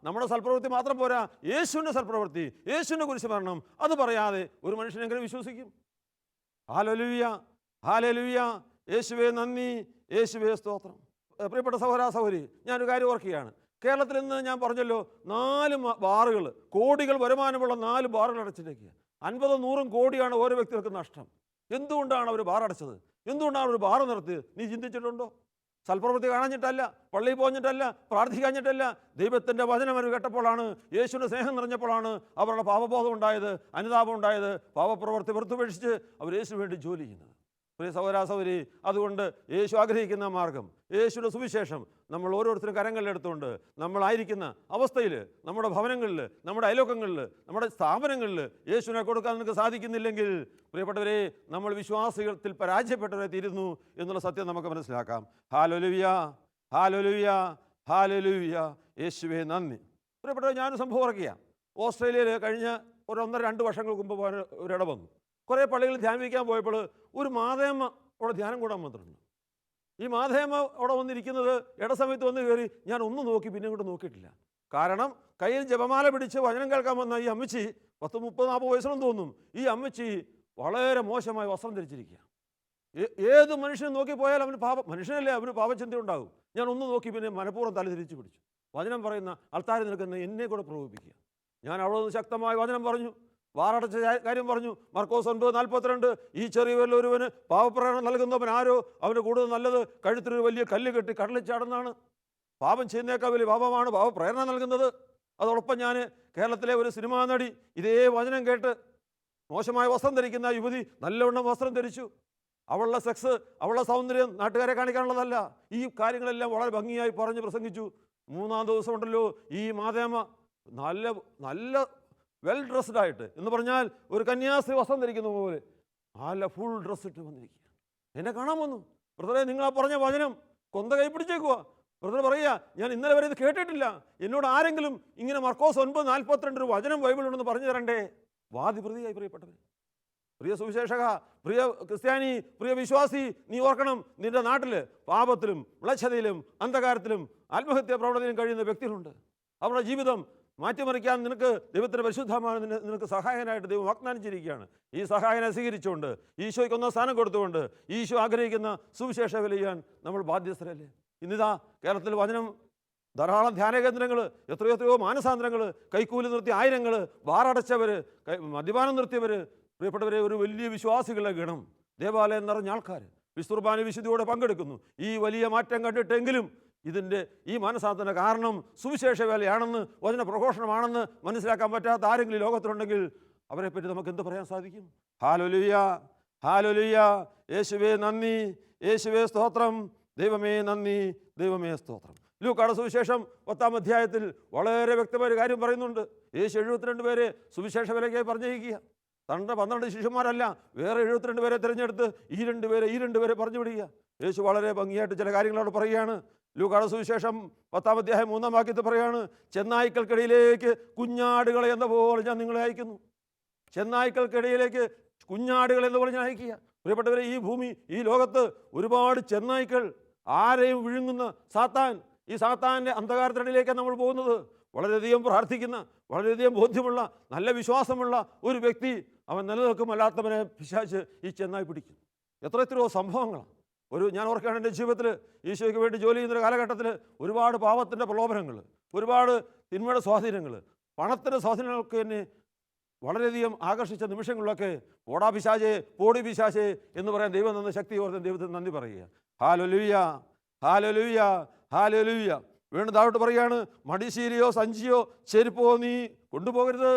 നമ്മുടെ സൽപ്രവൃത്തി മാത്രം പോരാ, യേശുവിൻ്റെ സൽപ്രവൃത്തി, യേശുവിനെ കുറിച്ച് പറയണം. അത് പറയാതെ ഒരു മനുഷ്യൻ എങ്ങനെ വിശ്വസിക്കും? ഹല്ലേലൂയ, ഹല്ലേലൂയ. യേശുവേ നന്ദി, യേശുവേ സ്തോത്രം. പ്രിയപ്പെട്ട സഹോദരാ സഹോദരി, ഞാനൊരു കാര്യം ഓർക്കുകയാണ്. കേരളത്തിൽ നിന്ന് ഞാൻ പറഞ്ഞല്ലോ, 4 ബാറുകൾ, കോടികൾ വരുമാനമുള്ള 4 ബാറുകൾ അടച്ചിട്ടേക്കുക. 50-100 കോടിയാണ് ഓരോ വ്യക്തികൾക്ക് നഷ്ടം. എന്തുകൊണ്ടാണ് അവർ ബാർ അടച്ചത്? എന്തുകൊണ്ടാണ് അവർ ബാർ നിർത്തിയത്? നീ ചിന്തിച്ചിട്ടുണ്ടോ? സൽപ്രവൃത്തി കാണാഞ്ഞിട്ടല്ല, പള്ളിയിൽ പോഞ്ഞിട്ടല്ല, പ്രാർത്ഥിക്കാഞ്ഞിട്ടല്ല, ദൈവത്തിൻ്റെ വചനം അവർ കേട്ടപ്പോഴാണ്, യേശുവിൻ്റെ സ്നേഹം നിറഞ്ഞപ്പോഴാണ് അവരുടെ പാപബോധം ഉണ്ടായത്, അനുതാപം ഉണ്ടായത്. പാപപ്രവൃത്തി വെറുത്തുപേക്ഷിച്ച് അവർ യേശുവിന് വേണ്ടി ജോലി ചെയ്യുന്നത്. പ്രിയ സഹോദരാ സഹോദരി, അതുകൊണ്ട് യേശു ആഗ്രഹിക്കുന്ന മാർഗം, യേശുവിൻ്റെ സുവിശേഷം നമ്മൾ ഓരോരുത്തരും കരങ്ങളിലെടുത്തുകൊണ്ട് നമ്മളായിരിക്കുന്ന അവസ്ഥയിൽ, നമ്മുടെ ഭവനങ്ങളിൽ, നമ്മുടെ അയലോക്കങ്ങളിൽ, നമ്മുടെ സ്ഥാപനങ്ങളിൽ യേശുവിനെ കൊടുക്കാൻ നിനക്ക് സാധിക്കുന്നില്ലെങ്കിൽ, പ്രിയപ്പെട്ടവരെ, നമ്മൾ വിശ്വാസികത്തിൽ പരാജയപ്പെട്ടവരെ തീരുന്നു എന്നുള്ള സത്യം നമുക്ക് മനസ്സിലാക്കാം. ഹല്ലേലൂയ, ഹല്ലേലൂയ, ഹല്ലേലൂയ. യേശുവേ നന്ദി. പ്രിയപ്പെട്ടവരെ, ഞാനൊരു സംഭവം ഓർക്കുക. ഓസ്ട്രേലിയയിൽ കഴിഞ്ഞ 1-2 വർഷങ്ങൾക്ക് മുമ്പ് ഒരിട വന്നു. കുറേ പള്ളികളിൽ ധ്യാനിക്കാൻ പോയപ്പോൾ ഒരു മാതയമ്മ അവിടെ ധ്യാനം കൂടാൻ വന്നിട്ടുണ്ട്. ഈ മാതയമ്മ അവിടെ വന്നിരിക്കുന്നത് ഇടസമയത്ത് വന്ന് കയറി ഞാൻ ഒന്ന് നോക്കി, പിന്നെ ഇങ്ങോട്ട് നോക്കിയിട്ടില്ല. കാരണം കയ്യിൽ ജപമാല പിടിച്ച് വചനം കേൾക്കാൻ വന്ന ഈ അമ്മച്ചി 30-40 വയസ്സിലും തോന്നും. ഈ അമ്മച്ചി വളരെ മോശമായ വസ്ത്രം ധരിച്ചിരിക്കുക. ഏത് മനുഷ്യനും നോക്കിപ്പോയാൽ അവന് മനുഷ്യനല്ലേ, അവന് പാപചിന്ത ഉണ്ടാകും. ഞാൻ ഒന്ന് നോക്കി, പിന്നെ മനഃപൂർവ്വം തല തിരിച്ചു പിടിച്ചു. വചനം പറയുന്ന ആൾക്കാർ നിൽക്കുന്ന എന്നെ കൂടെ പ്രകോപിപ്പിക്കുക. ഞാൻ അവിടെ നിന്ന് ശക്തമായ വചനം പറഞ്ഞു, വാറടച്ച കാര്യം പറഞ്ഞു. മർക്കോസ് 9:42, ഈ ചെറിയവരിൽ ഒരുവന് പാപപ്രേരണ നൽകുന്നവൻ ആരോ അവന് കൂടുതൽ നല്ലത് കഴുത്തിലൊരു വലിയ കല്ല് കെട്ടി കടലിൽ ചാടുന്നതാണ്. പാപം ചെയ്യുന്നേക്കാൾ വലിയ പാപമാണ് പാപപ്രേരണ നൽകുന്നത്. അതോടൊപ്പം ഞാൻ കേരളത്തിലെ ഒരു സിനിമാ നടി ഇതേ വചനം കേട്ട് മോശമായ വസ്ത്രം ധരിക്കുന്ന യുവതി നല്ലവണ്ണം വസ്ത്രം ധരിച്ചു. അവളുടെ സെക്സ്, അവളുടെ സൗന്ദര്യം നാട്ടുകാരെ കാണിക്കാനുള്ളതല്ല. ഈ കാര്യങ്ങളെല്ലാം വളരെ ഭംഗിയായി പറഞ്ഞ് പ്രസംഗിച്ചു. 3-ാം ദിവസം ഉണ്ടല്ലോ, ഈ മാതയമ്മ നല്ല വെൽ ഡ്രസ്ഡ് ആയിട്ട്, എന്ന് പറഞ്ഞാൽ ഒരു കന്യാസ്ത്രീ വസ്ത്രം ധരിക്കുന്ന പോലെ നല്ല ഫുൾ ഡ്രസ്സ് ഇട്ട് വന്നിരിക്കുക. എന്നെ കാണാൻ വന്നു. ബ്രദറെ, നിങ്ങൾ ആ പറഞ്ഞ വചനം കൊന്ത കൈ പിടിച്ചേക്കുക. ബ്രദർ പറയുക, ഞാൻ ഇന്നലെ വരെ ഇത് കേട്ടിട്ടില്ല. എന്നോട് ആരെങ്കിലും ഇങ്ങനെ മർക്കോസ് 9:42 ഒരു വചനം ബൈബിളുണ്ടെന്ന് പറഞ്ഞു തരണ്ടേ? വാദിപ്രതിയായി. പ്രിയപ്പെട്ടവർ, പ്രിയ സുവിശേഷക, പ്രിയ ക്രിസ്ത്യാനി, പ്രിയ വിശ്വാസി, നീ ഓർക്കണം, നിന്റെ നാട്ടിൽ പാപത്തിലും മ്ലേച്ഛതയിലും അന്ധകാരത്തിലും ആത്മഹത്യാ പ്രവണതയിലും കഴിയുന്ന വ്യക്തികളുണ്ട്. അവരുടെ ജീവിതം മാറ്റിമറിക്കാൻ നിനക്ക് ദൈവത്തിൻ്റെ പരിശുദ്ധമാണ് നിനക്ക് സഹായകനായിട്ട് ദൈവം വാഗ്ദാനിച്ചിരിക്കുകയാണ്. ഈ സഹായനെ സ്വീകരിച്ചുകൊണ്ട്, ഈശോയ്ക്ക് ഒന്നാം സ്ഥാനം കൊടുത്തുകൊണ്ട്, ഈശോ ആഗ്രഹിക്കുന്ന സുവിശേഷ വിലയാൻ നമ്മൾ ബാധ്യസ്ഥരല്ലേ? ഇന്നിതാ കേരളത്തിൽ വചനം ധാരാളം ധ്യാന കേന്ദ്രങ്ങൾ, എത്രയോ മാനസാന്തരങ്ങൾ, കൈക്കൂലി നിർത്തിയ ആയിരങ്ങൾ, ബാറടച്ചവർ, മദ്യപാനം നിർത്തിയവർ, പ്രിയപ്പെട്ടവരെ, ഒരു വലിയ വിശ്വാസികളുടെ ഗണം, ദേവാലയം നിറഞ്ഞ ആൾക്കാർ വിശുദ്ധ വിശുദ്ധിയോടെ പങ്കെടുക്കുന്നു. ഈ വലിയ മാറ്റം കണ്ടിട്ടെങ്കിലും ഈ മാനസാന്തരത്തിന് കാരണം സുവിശേഷ വേലയാണെന്ന്, വചന പ്രഘോഷണമാണെന്ന് മനസ്സിലാക്കാൻ പറ്റാത്ത ആരെങ്കിലും ലോകത്തിലുണ്ടെങ്കിൽ അവരെപ്പറ്റി നമുക്ക് എന്ത് പറയാൻ സാധിക്കും? ഹല്ലേലൂയ, ഹല്ലേലൂയ. യേശുവേ നന്ദി, യേശുവേ സ്തോത്രം. ദൈവമേ നന്ദി, ദൈവമേ സ്തോത്രം. ലൂക്കായുടെ സുവിശേഷം 10-ാം അധ്യായത്തിൽ വളരെ വ്യക്തമായ ഒരു കാര്യം പറയുന്നുണ്ട്. യേശു 72 പേരെ സുവിശേഷ വേലയ്ക്കായി പറഞ്ഞയക്കുക. 12 ശിഷ്യന്മാരല്ല, വേറെ 72 പേരെ തിരഞ്ഞെടുത്ത് ഈ രണ്ടുപേരെ പറഞ്ഞു വിടുക. യേശു വളരെ ഭംഗിയായിട്ട് ചില കാര്യങ്ങളോട് പറയുകയാണ്. ലൂക്കായുടെ സുവിശേഷം 10-ാം അധ്യായം 3-ാം വാക്യത്തിൽ പറയുകയാണ്, ചെന്നായ്ക്കൾക്കിടയിലേക്ക് കുഞ്ഞാടുകളെ എന്ന പോലെ ഞാൻ നിങ്ങളെ അയക്കുന്നു. ചെന്നായ്ക്കൾക്കിടയിലേക്ക് കുഞ്ഞാടുകൾ എന്ന് പറഞ്ഞ് അയക്കുക. പ്രിയപ്പെട്ടവരെ, ഈ ഭൂമി, ഈ ലോകത്ത് ഒരുപാട് ചെന്നായ്ക്കൾ, ആരെയും വിഴുങ്ങുന്ന സാത്താൻ, ഈ സാത്താൻ്റെ അന്ധകാരത്തിനിടയിലേക്കാണ് നമ്മൾ പോകുന്നത്. വളരെയധികം പ്രാർത്ഥിക്കുന്ന, വളരെയധികം ബോധ്യമുള്ള, നല്ല വിശ്വാസമുള്ള ഒരു വ്യക്തി അവൻ നിലനിൽക്കും, അല്ലാത്തവനെ പിശാച് ഈ ചെന്നായി പിടിക്കും. എത്രയോ സംഭവങ്ങളാണ്. ഞാൻ ഓർക്കുകയാണ്, എൻ്റെ ജീവിതത്തിൽ ഈശോയ്ക്ക് വേണ്ടി ജോലി ചെയ്യുന്ന കാലഘട്ടത്തിൽ ഒരുപാട് പാപത്തിൻ്റെ പ്രലോഭനങ്ങൾ, ഒരുപാട് തിന്മയുടെ സ്വാധീനങ്ങൾ, പണത്തിൻ്റെ സ്വാധീനങ്ങളൊക്കെ എന്നെ വളരെയധികം ആകർഷിച്ച നിമിഷങ്ങളിലൊക്കെ ഓടാ പിശാചേ, പോടി പിശാചേ എന്ന് പറയാൻ ദൈവം തന്ന ശക്തി ഓർത്ത് ദൈവത്തിന് നന്ദി പറയുക. ഹല്ലേലൂയ, ഹല്ലേലൂയ, ഹല്ലേലൂയ. വീണ്ടും താഴോട്ട് പറയുകയാണ്, മടിശീലയോ സഞ്ചിയോ ചെരുപ്പോ നീ കൊണ്ടുപോകരുത്.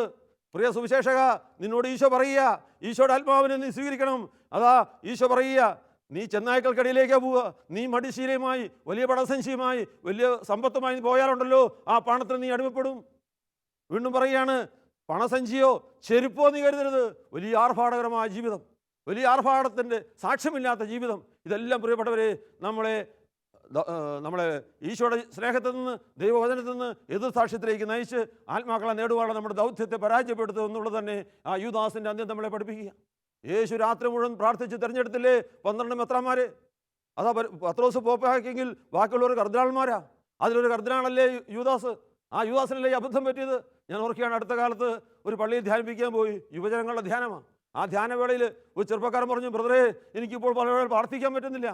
പ്രിയ സുവിശേഷക, നിന്നോട് ഈശോ പറയുക, ഈശോയുടെ ആത്മാവിനെ നീ സ്വീകരിക്കണം. അതാ ഈശോ പറയുക, നീ ചെന്നായ്ക്കൾക്കിടയിലേക്കാണ് പോവുക. നീ മടിശീലയുമായി, വലിയ പണസഞ്ചിയുമായി, വലിയ സമ്പത്തുമായി പോയാലുണ്ടല്ലോ, ആ പണത്തിന് നീ അടിമപ്പെടും. വീണ്ടും പറയുകയാണ്, പണസഞ്ചിയോ ചെരുപ്പോ നീ കരുതരുത്. വലിയ ആർഭാടകരമായ ജീവിതം, വലിയ ആർഭാടത്തിൻ്റെ സാക്ഷ്യമില്ലാത്ത ജീവിതം, ഇതെല്ലാം പ്രിയപ്പെട്ടവരെ നമ്മളെ ഈശോയുടെ സ്നേഹത്തിൽ നിന്ന്, ദൈവവചനത്തിൽ നിന്ന് എതിർ സാക്ഷ്യത്തിലേക്ക് നയിച്ച് ആത്മാക്കളെ നേടുവാനുള്ള നമ്മുടെ ദൗത്യത്തെ പരാജയപ്പെടുത്തുക എന്നുള്ളത് തന്നെ ആ യൂദാസിൻ്റെ അന്ത്യം നമ്മളെ പഠിപ്പിക്കുക. യേശു രാത്രി മുഴുവൻ പ്രാർത്ഥിച്ച് തിരഞ്ഞെടുത്തില്ലേ 12 മെത്രാന്മാരെ? അതാ പത്രോസ് പോപ്പാക്കിയെങ്കിൽ ബാക്കിയുള്ളവർ കർദ്ദിനാൾമാരാ. അതിലൊരു കർദ്ദിനാളല്ലേ യൂദാസ്. ആ യൂദാസിനല്ലേ ഈ അബദ്ധം പറ്റിയത്. ഞാൻ ഓർക്കുകയാണ്, അടുത്ത കാലത്ത് ഒരു പള്ളിയിൽ ധ്യാനിപ്പിക്കാൻ പോയി. യുവജനങ്ങളുടെ ധ്യാനമാണ്. ആ ധ്യാനവേളയിൽ ഒരു ചെറുപ്പക്കാരൻ പറഞ്ഞു, ബ്രദറെ, എനിക്കിപ്പോൾ പലവേള പ്രാർത്ഥിക്കാൻ പറ്റുന്നില്ല.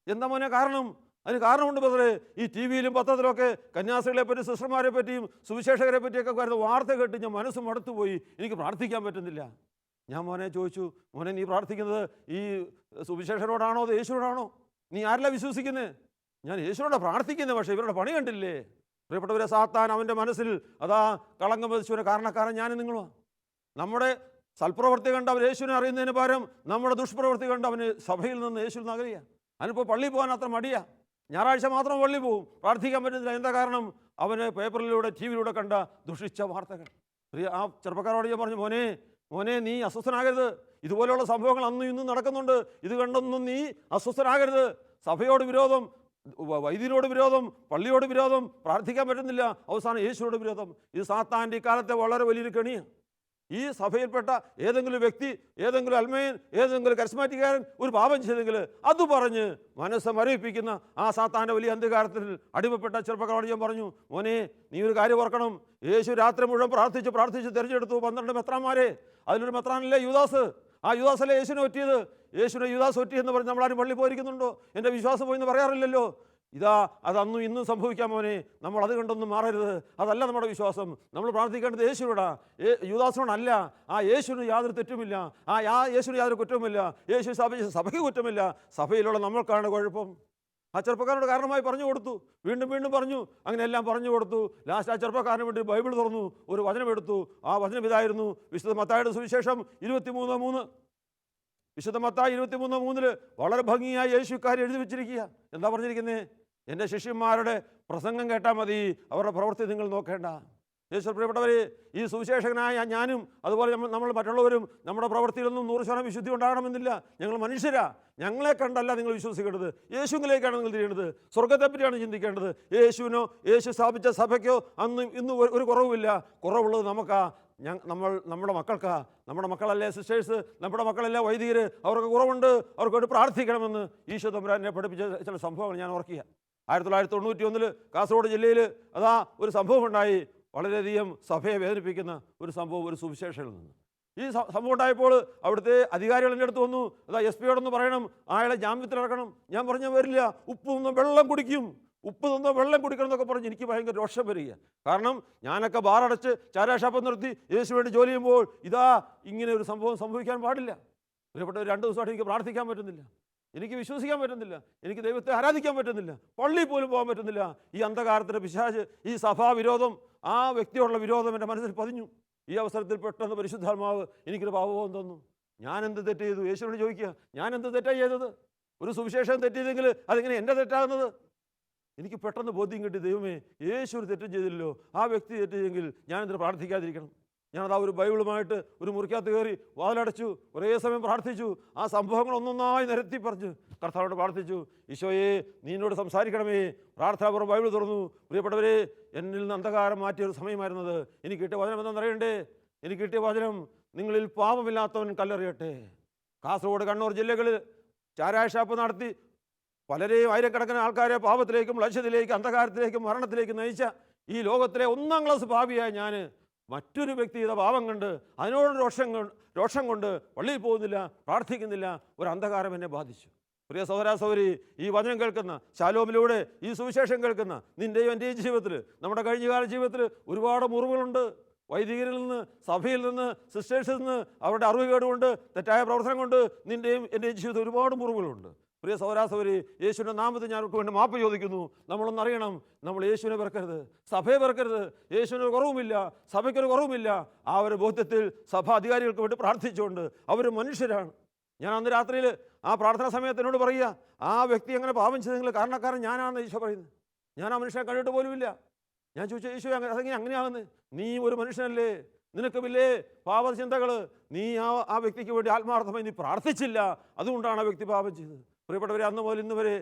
എന്താ മോനെ കാരണം? അതിന് കാരണമുണ്ട് ബ്രദറെ. ഈ ടി വിയിലും പത്രത്തിലൊക്കെ കന്യാസ്ത്രീകളെ പറ്റി, സിസ്റ്റർമാരെ പറ്റിയും സുവിശേഷകരെ പറ്റിയൊക്കെ വരുന്ന വാർത്ത കേട്ട് ഞാൻ മനസ്സ് മടുത്തുപോയി, എനിക്ക് പ്രാർത്ഥിക്കാൻ പറ്റുന്നില്ല. ഞാൻ മോനെ ചോദിച്ചു, മോനെ നീ പ്രാർത്ഥിക്കുന്നത് ഈ സുവിശേഷരോടാണോ അത് യേശുവോടാണോ? നീ ആരല്ല വിശ്വസിക്കുന്നത്? ഞാൻ യേശുവോടാണ് പ്രാർത്ഥിക്കുന്നത്, പക്ഷേ ഇവരുടെ പണി കണ്ടില്ലേ? പ്രിയപ്പെട്ടവരെ, സാത്താൻ അവൻ്റെ മനസ്സിൽ അതാ കളങ്കം വധിച്ചവരെ കാരണക്കാരൻ ഞാനും നിങ്ങളുമാണ്. നമ്മുടെ സൽപ്രവൃത്തി കണ്ട് അവൻ യേശുവിനെ അറിയുന്നതിന് പകരം നമ്മുടെ ദുഷ്പ്രവൃത്തി കണ്ട് അവന് സഭയിൽ നിന്ന് യേശുവിൽ നിന്ന് അകലെയാണ്. അതിനിപ്പോൾ പള്ളിയിൽ പോകാൻ അത്ര മടിയാ. ഞായറാഴ്ച മാത്രം പള്ളി പോവും, പ്രാർത്ഥിക്കാൻ പറ്റുന്നില്ല. എന്താ കാരണം? അവന് പേപ്പറിലൂടെ ടി വിയിലൂടെ കണ്ട ദുഷിച്ച വാർത്തകൾ. ആ ചെറുപ്പക്കാരോട് ഞാൻ പറഞ്ഞു, മോനെ നീ അസ്വസ്ഥനാകരുത്. ഇതുപോലെയുള്ള സംഭവങ്ങൾ അന്നും ഇന്നും നടക്കുന്നുണ്ട്. ഇത് കണ്ടൊന്നും നീ അസ്വസ്ഥനാകരുത്. സഭയോട് വിരോധം, വൈദ്യരോട് വിരോധം, പള്ളിയോട് വിരോധം, പ്രാർത്ഥിക്കാൻ പറ്റുന്നില്ല, അവസാനം യേശുവോട് വിരോധം. ഇത് സാത്താൻ്റെ ഈ കാലത്തെ വളരെ വലിയൊരു കെണിയാണ്. ഈ സഭയിൽപ്പെട്ട ഏതെങ്കിലും വ്യക്തി, ഏതെങ്കിലും അൽമയൻ, ഏതെങ്കിലും കരിസ്മാറ്റിക്കാരൻ ഒരു പാപം ചെയ്തെങ്കിൽ അത് പറഞ്ഞ് മനസ്സ് മരവിപ്പിക്കുന്ന ആ സാത്താൻ്റെ വലിയ അന്ധകാരത്തിൽ അടിമപ്പെട്ട ചെറുപ്പക്കാരോട് ഞാൻ പറഞ്ഞു, മോനെ നീ ഒരു കാര്യം ഓർക്കണം. യേശു രാത്രി മുഴുവൻ പ്രാർത്ഥിച്ച് തിരഞ്ഞെടുത്തു 12 മെത്രാന്മാരെ. അതിലൊരു മെത്രാനല്ലേ യൂദാസ്. ആ യൂദാസല്ലേ യേശുവിനെ ഒറ്റിയത്. യേശുവിനെ യൂദാസ് ഒറ്റി എന്ന് പറഞ്ഞ് നമ്മളാരും പള്ളി പോയിരിക്കുന്നുണ്ടോ? എൻ്റെ വിശ്വാസം പോയി എന്ന് പറയാറില്ലല്ലോ. ഇതാ അതന്നും ഇന്നും സംഭവിക്കാൻ മോനെ. നമ്മൾ അത് കണ്ടൊന്നും മാറരുത്. അതല്ല നമ്മുടെ വിശ്വാസം. നമ്മൾ പ്രാർത്ഥിക്കേണ്ടത് യേശുവിനോടാ, യൂദാസിനോടല്ല. ആ യേശുവിന് യാതൊരു തെറ്റുമില്ല. യേശുവിന് യാതൊരു കുറ്റവുമില്ല. യേശു സ്ഥാപിച്ച സഭയ്ക്ക് കുറ്റമില്ല. സഭയിലുള്ള നമ്മൾക്കാണ് കുഴപ്പം. ആ ചെറുപ്പക്കാരനോട് കാരണമായി പറഞ്ഞു കൊടുത്തു, വീണ്ടും പറഞ്ഞു. അങ്ങനെ എല്ലാം പറഞ്ഞു കൊടുത്തു. ലാസ്റ്റ് ആ ചെറുപ്പക്കാരന് വേണ്ടി ബൈബിൾ തുറന്നു, ഒരു വചനം എടുത്തു. ആ വചനം ഇതായിരുന്നു, വിശുദ്ധ മത്തായിയുടെ സുവിശേഷം 23:3. വിശുദ്ധ മത്തായി 23:3 വളരെ ഭംഗിയായി യേശുക്കാർ എഴുതി വെച്ചിരിക്കുക. എന്താ പറഞ്ഞിരിക്കുന്നത്? എൻ്റെ ശിഷ്യന്മാരുടെ പ്രസംഗം കേട്ടാൽ മതി, അവരുടെ പ്രവൃത്തി നിങ്ങൾ നോക്കേണ്ട. യേശു പ്രിയപ്പെട്ടവരെ, ഈ സുവിശേഷകനായ ഞാനും അതുപോലെ നമ്മൾ മറ്റുള്ളവരും നമ്മുടെ പ്രവൃത്തിയിലൊന്നും 100% വിശുദ്ധി ഉണ്ടാകണമെന്നില്ല. ഞങ്ങൾ മനുഷ്യരാ. ഞങ്ങളെ കണ്ടല്ല നിങ്ങൾ വിശ്വസിക്കേണ്ടത്, യേശുവിലേക്കാണ് നിങ്ങൾ തിരിയേണ്ടത്. സ്വർഗത്തെപ്പറ്റിയാണ് ചിന്തിക്കേണ്ടത്. യേശുവിനോ യേശു സ്ഥാപിച്ച സഭയ്ക്കോ അന്നും ഇന്നും ഒരു കുറവുമില്ല. കുറവുള്ളത് നമുക്കാ. നമ്മുടെ മക്കൾക്കാ. നമ്മുടെ മക്കളല്ലേ സിസ്റ്റേഴ്സ്, നമ്മുടെ മക്കളല്ലേ വൈദികർ, അവർക്ക് കുറവുണ്ട്. അവർക്ക് വേണ്ടി പ്രാർത്ഥിക്കണമെന്ന് ഈശോ തമ്പുരാനെ പഠിപ്പിച്ച ചില സംഭവങ്ങൾ ഞാൻ ഓർക്കുക. 1991 കാസർഗോഡ് ജില്ലയിൽ അതാ ഒരു സംഭവം ഉണ്ടായി. വളരെയധികം സഭയെ വേദനിപ്പിക്കുന്ന ഒരു സംഭവം, ഒരു സുവിശേഷയിൽ നിന്ന്. ഈ സംഭവം ഉണ്ടായപ്പോൾ അവിടുത്തെ അധികാരികൾ എൻ്റെ അടുത്ത് വന്നു, അതാ SP-യോടൊന്ന് പറയണം, അയാളെ ജാമ്യത്തിലിറക്കണം. ഞാൻ പറഞ്ഞാൽ വരില്ല, ഉപ്പ് നിന്ന് വെള്ളം കുടിക്കും, ഉപ്പ് നിന്ന് വെള്ളം കുടിക്കണം എന്നൊക്കെ പറഞ്ഞ് എനിക്ക് ഭയങ്കര രോഷം വരിക. കാരണം ഞാനൊക്കെ ബാറടച്ച് ചാരാഷാപ്പം നിർത്തി യേശു വേണ്ടി ജോലി ചെയ്യുമ്പോൾ ഇതാ ഇങ്ങനെ ഒരു സംഭവം സംഭവിക്കാൻ പാടില്ല. പ്രിയപ്പെട്ട 2 ദിവസമായിട്ട് എനിക്ക് പ്രാർത്ഥിക്കാൻ പറ്റുന്നില്ല, എനിക്ക് വിശ്വസിക്കാൻ പറ്റുന്നില്ല, എനിക്ക് ദൈവത്തെ ആരാധിക്കാൻ പറ്റുന്നില്ല, പള്ളിയിൽ പോലും പോകാൻ പറ്റുന്നില്ല. ഈ അന്ധകാരത്തിൻ്റെ പിശാച്, ഈ സഭാവിരോധം, ആ വ്യക്തിയോടുള്ള വിരോധം എൻ്റെ മനസ്സിൽ പതിഞ്ഞു. ഈ അവസരത്തിൽ പെട്ടെന്ന് പരിശുദ്ധാത്മാവ് എനിക്കൊരു പാപബോധം തന്നു. ഞാൻ എന്ത് തെറ്റ് ചെയ്തു? യേശുവിനോട് ചോദിക്കുക, ഞാൻ എന്ത് തെറ്റായി ചെയ്തത്? ഒരു സുവിശേഷം തെറ്റിയതെങ്കിൽ അതിങ്ങനെ എൻ്റെ തെറ്റാകുന്നത്? എനിക്ക് പെട്ടെന്ന് ബോധ്യം കിട്ടി, ദൈവമേ, യേശു ഒരു തെറ്റും ചെയ്തില്ലല്ലോ, ആ വ്യക്തി തെറ്റ് ചെയ്തെങ്കിൽ ഞാനെന്തിന് പ്രാർത്ഥിക്കാതിരിക്കണം? ഞാനത് ആ ഒരു ബൈബിളുമായിട്ട് ഒരു മുറിക്കകത്ത് കയറി വാതിലടച്ചു, ഒരേ സമയം പ്രാർത്ഥിച്ചു. ആ സംഭവങ്ങൾ ഒന്നൊന്നായി നിരത്തി പറഞ്ഞു കർത്താവോട് പ്രാർത്ഥിച്ചു, ഈശോയെ, നീ എന്നോട് സംസാരിക്കണമേ. പ്രാർത്ഥനാപൂർവ്വം ബൈബിൾ തുറന്നു. പ്രിയപ്പെട്ടവരെ, എന്നിൽ നിന്ന് അന്ധകാരം മാറ്റിയൊരു സമയമായിരുന്നത്. എനിക്ക് കിട്ടിയ വചനം എന്താണെന്നറിയണ്ടേ? എനിക്ക് കിട്ടിയ വചനം, നിങ്ങളിൽ പാപമില്ലാത്തവൻ കല്ലെറിയട്ടെ. കാസർഗോഡ്, കണ്ണൂർ ജില്ലകളിൽ ചാരായ ഷാപ്പ് നടത്തി പലരെയും ആയിരക്കണക്കിന് ആൾക്കാരെ പാപത്തിലേക്കും ലക്ഷ്യത്തിലേക്കും അന്ധകാരത്തിലേക്കും മരണത്തിലേക്കും നയിച്ച ഈ ലോകത്തിലെ 1-ാം ക്ലാസ് പാപിയായ ഞാൻ മറ്റൊരു വ്യക്തി ചെയ്ത പാപം കണ്ട് അതിനോട് രോഷം കൊണ്ട് പള്ളിയിൽ പോകുന്നില്ല, പ്രാർത്ഥിക്കുന്നില്ല. ഒരു അന്ധകാരം എന്നെ ബാധിച്ചു. പ്രിയ സഹോദരാ സഹോദരി, ഈ വചനം കേൾക്കുന്ന, ശാലോമിലൂടെ ഈ സുവിശേഷം കേൾക്കുന്ന നിൻ്റെയും എൻ്റെയും ജീവിതത്തിൽ, നമ്മുടെ കഴിഞ്ഞകാല ജീവിതത്തിൽ ഒരുപാട് മുറിവുകളുണ്ട്. വൈദികരിൽ നിന്ന്, സഭയിൽ നിന്ന്, സിസ്റ്റേഴ്സിൽ നിന്ന്, അവരുടെ അറിവുകേട് കൊണ്ട്, തെറ്റായ പ്രവർത്തനം കൊണ്ട് നിൻ്റെയും എൻ്റെയും ജീവിതത്തിൽ ഒരുപാട് മുറിവുകളുണ്ട്. പ്രിയ സഹോദരാ സഹോദരി, യേശുവിൻ്റെ നാമത്തിൽ ഞാനവർക്ക് വേണ്ടി മാപ്പ് ചോദിക്കുന്നു. നമ്മളൊന്നറിയണം, നമ്മൾ യേശുവിനെ വെറുക്കരുത്, സഭയെ വെറുക്കരുത്. യേശുവിനൊരു കുറവുമില്ല, സഭയ്ക്കൊരു കുറവുമില്ല. ആ ഒരു ബോധ്യത്തിൽ സഭ അധികാരികൾക്ക് വേണ്ടി പ്രാർത്ഥിച്ചുകൊണ്ട്, അവർ മനുഷ്യരാണ്. ഞാൻ അന്ന് രാത്രിയിൽ ആ പ്രാർത്ഥനാ സമയത്ത് എന്നോട് പറയുക, ആ വ്യക്തി അങ്ങനെ പാപം ചെയ്തെങ്കിൽ കാരണക്കാരൻ ഞാനാണെന്ന് ഈശോ പറയുന്നത്. ഞാൻ ആ മനുഷ്യനെ കണ്ടിട്ട് പോലുമില്ല. ഞാൻ ചോദിച്ചു, ഈശോ അതെങ്ങനെ അങ്ങനെയാകുന്നത്? നീ ഒരു മനുഷ്യനല്ലേ, നിനക്കുമില്ലേ പാപചിന്തകൾ? നീ ആ വ്യക്തിക്ക് വേണ്ടി ആത്മാർത്ഥമായി നീ പ്രാർത്ഥിച്ചില്ല, അതുകൊണ്ടാണ് ആ വ്യക്തി പാപം ചെയ്തത്. പ്രിയപ്പെട്ടവരെ, അന്ന് മുതൽ ഇന്ന് വരെ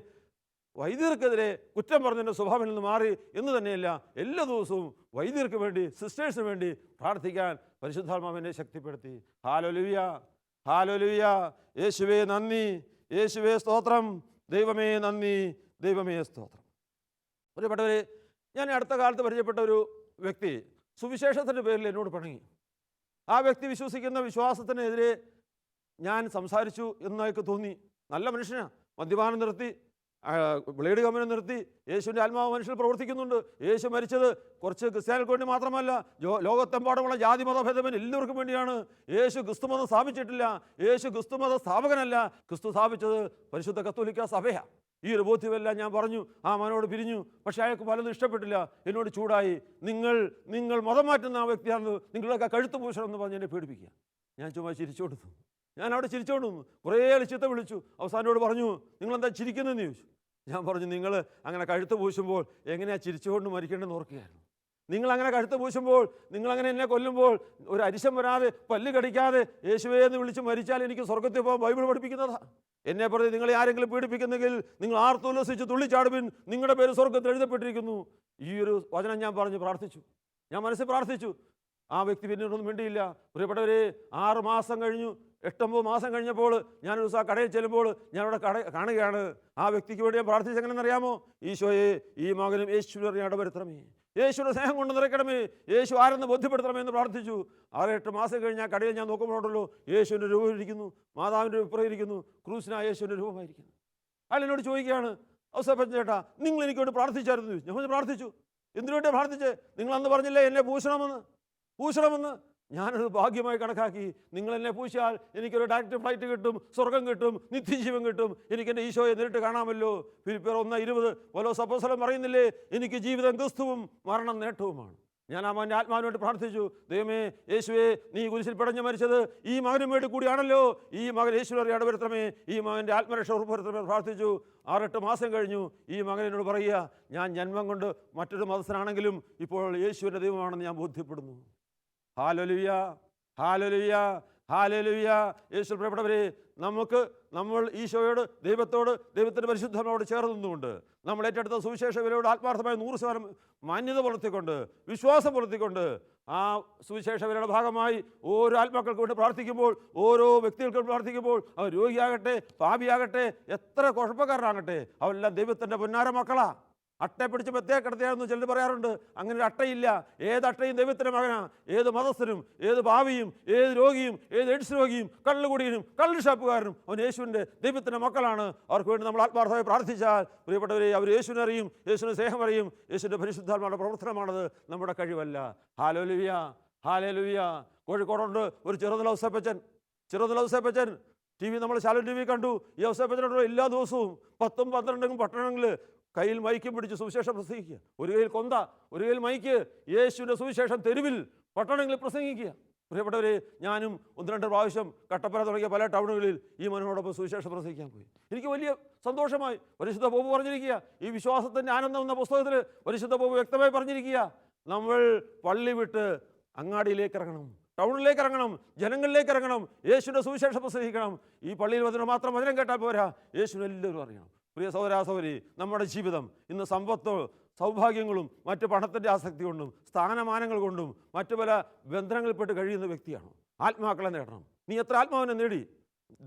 വൈദ്യർക്കെതിരെ കുറ്റം പറഞ്ഞതിൻ്റെ സ്വഭാവത്തിൽ നിന്ന് മാറി എന്ന് തന്നെയല്ല, എല്ലാ ദിവസവും വൈദ്യർക്ക് വേണ്ടി, സിസ്റ്റേഴ്സിന് വേണ്ടി പ്രാർത്ഥിക്കാൻ പരിശുദ്ധാത്മാവിനെ ശക്തിപ്പെടുത്തി. ഹല്ലേലൂയ, ഹല്ലേലൂയ. യേശുവേ നന്ദി, യേശുവേ സ്തോത്രം, ദൈവമേ നന്ദി, ദൈവമേ സ്തോത്രം. പ്രിയപ്പെട്ടവരെ, ഞാൻ അടുത്ത കാലത്ത് പരിചയപ്പെട്ട ഒരു വ്യക്തി സുവിശേഷത്തിൻ്റെ പേരിൽ എന്നോട് പിണങ്ങി. ആ വ്യക്തി വിശ്വസിക്കുന്ന വിശ്വാസത്തിനെതിരെ ഞാൻ സംസാരിച്ചു എന്നൊക്കെ തോന്നി. നല്ല മനുഷ്യനാണ്. മദ്യപാനം നിർത്തി, ബ്ലേഡ് കമ്പനി നിർത്തി, യേശുവിൻ്റെ ആത്മാവ് മനുഷ്യർ പ്രവർത്തിക്കുന്നുണ്ട്. യേശു മരിച്ചത് കുറച്ച് ക്രിസ്ത്യാനികൾക്ക് വേണ്ടി മാത്രമല്ല, ലോകത്തെമ്പാടുമുള്ള ജാതി മതഭേദമൻ എല്ലാവർക്കും വേണ്ടിയാണ്. യേശു ക്രിസ്തുമതം സ്ഥാപിച്ചിട്ടില്ല, യേശു ക്രിസ്തുമത സ്ഥാപകനല്ല. ക്രിസ്തു സ്ഥാപിച്ചത് പരിശുദ്ധ കത്തോലിക്ക സഭയാണ്. ഈ ഒരു ബോധ്യമെല്ലാം ഞാൻ പറഞ്ഞു. ആ മനോട് പിരിഞ്ഞു. പക്ഷേ അയാൾക്ക് പലതും ഇഷ്ടപ്പെട്ടില്ല. എന്നോട് ചൂടായി. നിങ്ങൾ മതം മാറ്റുന്ന ആ വ്യക്തിയാണെന്ന്, നിങ്ങളൊക്കെ കഴുത്ത് പൂശണം എന്ന് പറഞ്ഞ് എന്നെ പേടിപ്പിക്കുക. ഞാൻ ചുമ്മാ ചിരിച്ചോണ്ട് നിന്നു. ഞാൻ അവിടെ ചിരിച്ചോണ്ട് നിന്നു. കുറേ ചീത്ത വിളിച്ചു. അവസാനോട് പറഞ്ഞു, നിങ്ങളെന്താ ചിരിക്കുന്നതെന്ന് ചോദിച്ചു. ഞാൻ പറഞ്ഞു, നിങ്ങൾ അങ്ങനെ കഴുത്ത് പൂശുമ്പോൾ എങ്ങനെയാണ് ചിരിച്ചുകൊണ്ട് മരിക്കേണ്ടതെന്ന് ഓർക്കുകയായിരുന്നു. നിങ്ങളങ്ങനെ കഴുത്ത് പൂശുമ്പോൾ, നിങ്ങളങ്ങനെ എന്നെ കൊല്ലുമ്പോൾ ഒരു അരിശം വരാതെ, പല്ല് കടിക്കാതെ യേശുവേ എന്ന് വിളിച്ച് മരിച്ചാൽ എനിക്ക് സ്വർഗത്തിൽ പോകാൻ ബൈബിൾ പഠിപ്പിക്കുന്നതാണ്. എന്നെ പറഞ്ഞ് നിങ്ങളെ ആരെങ്കിലും പീഡിപ്പിക്കുന്നെങ്കിൽ നിങ്ങൾ ആർത്തുല്ലസിച്ച് തുള്ളിച്ചാടുവിൻ, നിങ്ങളുടെ പേര് സ്വർഗത്തിൽ എഴുതപ്പെട്ടിരിക്കുന്നു. ഈ ഒരു വചനം ഞാൻ പറഞ്ഞ് പ്രാർത്ഥിച്ചു. ഞാൻ മനസ്സിൽ പ്രാർത്ഥിച്ചു. ആ വ്യക്തി പിന്നീടൊന്നും മിണ്ടിയില്ല. പ്രിയപ്പെട്ടവരെ, 6 മാസം കഴിഞ്ഞു, 8-9 മാസം കഴിഞ്ഞപ്പോൾ ഞാനൊരു ദിവസം കടയിൽ ചെല്ലുമ്പോൾ ഞാനവിടെ കാണുകയാണ്. ആ വ്യക്തിക്ക് വേണ്ടി ഞാൻ പ്രാർത്ഥിച്ചെങ്ങനെയെന്നറിയാമോ? ഈശോയെ, ഈ മകനും യേശുവിനെ ഇടവരുത്തണമേ, യേശുവിൻ്റെ സ്നേഹം കൊണ്ട് നിറയ്ക്കണമേ, യേശു ആരെന്ന് ബോധ്യപ്പെടുത്തണമേ എന്ന് പ്രാർത്ഥിച്ചു. 6-8 മാസം കഴിഞ്ഞ് ആ കടയിൽ ഞാൻ നോക്കുമ്പോഴുണ്ടല്ലോ, യേശുവിൻ്റെ രൂപം ഇരിക്കുന്നു, മാതാവിൻ്റെ വിപ്രം ഇരിക്കുന്നു, ക്രൂസിനായ യേശുവിൻ്റെ രൂപമായിരിക്കുന്നു. അയാൾ എന്നോട് ചോദിക്കുകയാണ്, ഔസേപ്പച്ചൻ ചേട്ടാ, നിങ്ങൾ എനിക്ക് വേണ്ടി പ്രാർത്ഥിച്ചായിരുന്നു? ഞാൻ പ്രാർത്ഥിച്ചു. എന്തിനു വേണ്ടിയാണ് പ്രാർത്ഥിച്ചേ? നിങ്ങളന്ന് പറഞ്ഞില്ലേ എന്നെ പൂശണമെന്ന്. ഞാനത് ഭാഗ്യമായി കണക്കാക്കി. നിങ്ങൾ എന്നെ പൂശിയാൽ എനിക്കൊരു ഡയറക്റ്റ് ഫ്ലൈറ്റ് കിട്ടും, സ്വർഗം കിട്ടും, നിത്യജീവൻ കിട്ടും, എനിക്ക് എൻ്റെ ഈശോയെ നേരിട്ട് കാണാമല്ലോ. ഫിലിപ്പിയർ 1:20 പൗലോസ് അപ്പോസ്തലൻ പറയുന്നില്ലേ, എനിക്ക് ജീവിതം ക്രിസ്തുവും മരണം നേട്ടവുമാണ്. ഞാൻ ആ മകൻ്റെ ആത്മാവിന് വേണ്ടി പ്രാർത്ഥിച്ചു. ദൈവമേ, യേശുവേ, നീ കുരിശിൽ പിടഞ്ഞു മരിച്ചത് ഈ മകനും വേണ്ടി കൂടിയാണല്ലോ. ഈ മകൻ യേശുവിനെ ഇടവരുത്തണമേ, ഈ മകൻ്റെ ആത്മരക്ഷ ഉറപ്പുവരുത്തണമേ പ്രാർത്ഥിച്ചു. 6-8 മാസം കഴിഞ്ഞു. ഈ മകൻ എന്നോട് പറയുക, ഞാൻ ജന്മം കൊണ്ട് മറ്റൊരു മതസ്ഥനാണെങ്കിലും ഇപ്പോൾ യേശുവിൻ്റെ ദൈവമാണെന്ന് ഞാൻ ബോധ്യപ്പെടുന്നു. ഹല്ലേലൂയ, ഹല്ലേലൂയ, ഹല്ലേലൂയ. യേശു പ്രിയപ്പെട്ടവരെ, നമ്മൾ ഈശോയോട്, ദൈവത്തിൻ്റെ പരിശുദ്ധനോട് ചേർന്ന് നിന്നുകൊണ്ട്, നമ്മൾ ഏറ്റെടുത്ത സുവിശേഷ വിലയോട് ആത്മാർത്ഥമായ 100% മാന്യത പുലർത്തിക്കൊണ്ട്, വിശ്വാസം പുലർത്തിക്കൊണ്ട്, ആ സുവിശേഷ വിലയുടെ ഭാഗമായി ഓരോ ആത്മാക്കൾക്ക് വേണ്ടി പ്രാർത്ഥിക്കുമ്പോൾ, ഓരോ വ്യക്തികൾക്ക് പ്രാർത്ഥിക്കുമ്പോൾ, അവർ രോഗിയാകട്ടെ, പാപിയാകട്ടെ, എത്ര കുഴപ്പക്കാരനാകട്ടെ, അവരെല്ലാം ദൈവത്തിൻ്റെ പൊന്നാര മക്കളാണ്. അട്ടയെ പിടിച്ച് ബത്തയെ കിടത്തിയാണെന്ന് ചിലർ പറയാറുണ്ട്. അങ്ങനെ ഒരു അട്ടയില്ല. ഏത് അട്ടയും ദൈവത്തിൻ്റെ മകനാണ്. ഏത് മതസ്ഥനും, ഏത് പാവിയും, ഏത് രോഗിയും, ഏത് എയ്ഡ്സ് രോഗിയും, കള്ളുകുടിയനും, കള്ള് ഷാപ്പുകാരനും അവൻ യേശുവിൻ്റെ ദൈവത്തിൻ്റെ മക്കളാണ്. അവർക്ക് വേണ്ടി നമ്മൾ ആത്മാർത്ഥമായി പ്രാർത്ഥിച്ചാൽ, പ്രിയപ്പെട്ടവരെ, അവർ യേശുവിനെ അറിയും, യേശുവിനെ സ്നേഹം അറിയും. യേശുവിൻ്റെ പരിശുദ്ധാത്മാരുടെ പ്രവർത്തനമാണത്, നമ്മുടെ കഴിവല്ല. Hallelujah, hallelujah. കോഴിക്കോടുണ്ട് ഒരു ചെറുതല ഔസേപ്പച്ചൻ. TV നമ്മൾ ശാലോം TV കണ്ടു. ഈ ഔസേപ്പച്ചനുണ്ടോ എല്ലാ ദിവസവും 10-12 പട്ടണങ്ങളിൽ കയ്യിൽ മൈക്കും പിടിച്ച് സുവിശേഷം പ്രസംഗിക്കുക. ഒരു കയ്യിൽ കൊന്ത, ഒരു കയ്യിൽ മൈക്ക്. യേശുവിൻ്റെ സുവിശേഷം തെരുവിൽ, പട്ടണങ്ങളിൽ പ്രസംഗിക്കുക. പ്രിയപ്പെട്ടവരെ, ഞാനും 1-2 പ്രാവശ്യം കട്ടപ്പന തുടങ്ങിയ പല ടൗണുകളിൽ ഈ മനോടൊപ്പം സുവിശേഷം പ്രസംഗിക്കാൻ പോയി. എനിക്ക് വലിയ സന്തോഷമായി. പരിശുദ്ധ പൗലോസ് പറഞ്ഞിരിക്കുക, ഈ വിശ്വാസത്തിൻ്റെ ആനന്ദം എന്ന പുസ്തകത്തിൽ പരിശുദ്ധ പൗലോസ് വ്യക്തമായി പറഞ്ഞിരിക്കുക, നമ്മൾ പള്ളി വിട്ട് അങ്ങാടിയിലേക്ക് ഇറങ്ങണം, ടൗണിലേക്ക് ഇറങ്ങണം, ജനങ്ങളിലേക്ക് ഇറങ്ങണം, യേശുവിൻ്റെ സുവിശേഷം പ്രസംഗിക്കണം. ഈ പള്ളിയിൽ വചനം മാത്രം വചനം കേട്ടാൽ പോരാ, യേശുവിനെ എല്ലാവരും അറിയണം. പ്രിയ സഹോദരാസഹോദരി, നമ്മുടെ ജീവിതം ഇന്ന് സമ്പത്തോ സൗഭാഗ്യങ്ങളും മറ്റ് പണത്തിൻ്റെ ആസക്തി കൊണ്ടും സ്ഥാനമാനങ്ങൾ കൊണ്ടും മറ്റു പല ബന്ധനങ്ങളിൽപ്പെട്ട് കഴിയുന്ന വ്യക്തിയാണ്. ആത്മാക്കളെ നേടണം. നീ എത്ര ആത്മാവിനെ നേടി?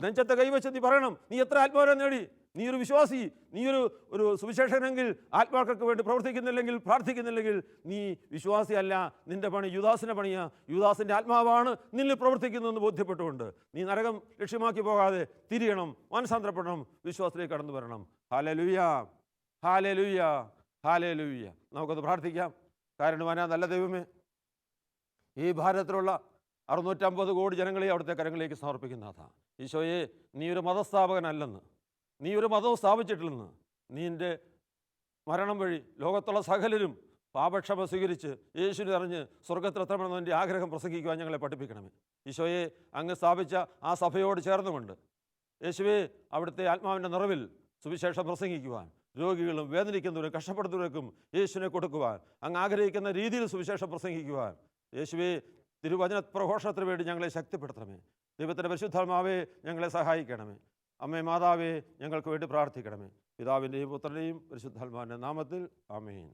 നെഞ്ചത്തെ കൈവച്ച് നീ പറയണം, നീ എത്ര ആത്മാവിനെ നേടി? നീ ഒരു വിശ്വാസി, നീ ഒരു സുവിശേഷകനെങ്കിൽ, ആത്മാക്കൾക്ക് വേണ്ടി പ്രവർത്തിക്കുന്നില്ലെങ്കിൽ, പ്രാർത്ഥിക്കുന്നില്ലെങ്കിൽ നീ വിശ്വാസിയല്ല. നിന്റെ പണി യുദാസിൻ്റെ പണിയാ. യുദാസിൻ്റെ ആത്മാവാണ് നിന്നിൽ പ്രവർത്തിക്കുന്നതെന്ന് ബോധ്യപ്പെട്ടുകൊണ്ട് നീ നരകം ലക്ഷ്യമാക്കി പോകാതെ തിരിയണം, മാനസാന്തരപ്പെടണം, വിശ്വാസത്തിലേക്ക് കടന്നു വരണം. ഹല്ലേലൂയ, ഹല്ലേലൂയ, ഹല്ലേലൂയ. നമുക്കത് പ്രാർത്ഥിക്കാം. കാരണവാനാ നല്ല ദൈവമേ, ഈ ഭാരതത്തിലുള്ള 650 കോടി ജനങ്ങളെ അവിടുത്തെ കരങ്ങളിലേക്ക് സമർപ്പിക്കുന്നതാ. ഈശോയെ, നീ ഒരു മതസ്ഥാപകനല്ലെന്ന്, നീ ഒരു മതവും സ്ഥാപിച്ചിട്ടില്ലെന്ന്, നിൻ്റെ മരണം വഴി ലോകത്തുള്ള സകലരും പാപക്ഷമ സ്വീകരിച്ച് യേശുവിനെ അറിഞ്ഞ് സ്വർഗത്തിലെത്തണമെന്നതിൻ്റെ ആഗ്രഹം പ്രസംഗിക്കുവാൻ ഞങ്ങളെ പഠിപ്പിക്കണമേ. ഈശോയെ, അങ്ങ് സ്ഥാപിച്ച ആ സഭയോട് ചേർന്നുകൊണ്ട് യേശുവേ, അവിടുത്തെ ആത്മാവിൻ്റെ നിറവിൽ സുവിശേഷം പ്രസംഗിക്കുവാൻ, രോഗികളും വേദനിക്കുന്നവരും കഷ്ടപ്പെടുന്നവർക്കും യേശുവിനെ കൊടുക്കുവാൻ, അങ്ങ് ആഗ്രഹിക്കുന്ന രീതിയിൽ സുവിശേഷം പ്രസംഗിക്കുവാൻ യേശുവേ, തിരുവചന പ്രഘോഷണത്തിന് വേണ്ടി ഞങ്ങളെ ശക്തിപ്പെടുത്തണമേ. ദൈവത്തിൻ്റെ പരിശുദ്ധാത്മാവേ, ഞങ്ങളെ സഹായിക്കണമേ. അമ്മേ മാതാവേ, ഞങ്ങൾക്ക് വേണ്ടി പ്രാർത്ഥിക്കണമേ. പിതാവിൻ്റെയും പുത്രൻ്റെയും പരിശുദ്ധാത്മാവിൻ്റെ നാമത്തിൽ ആമേൻ.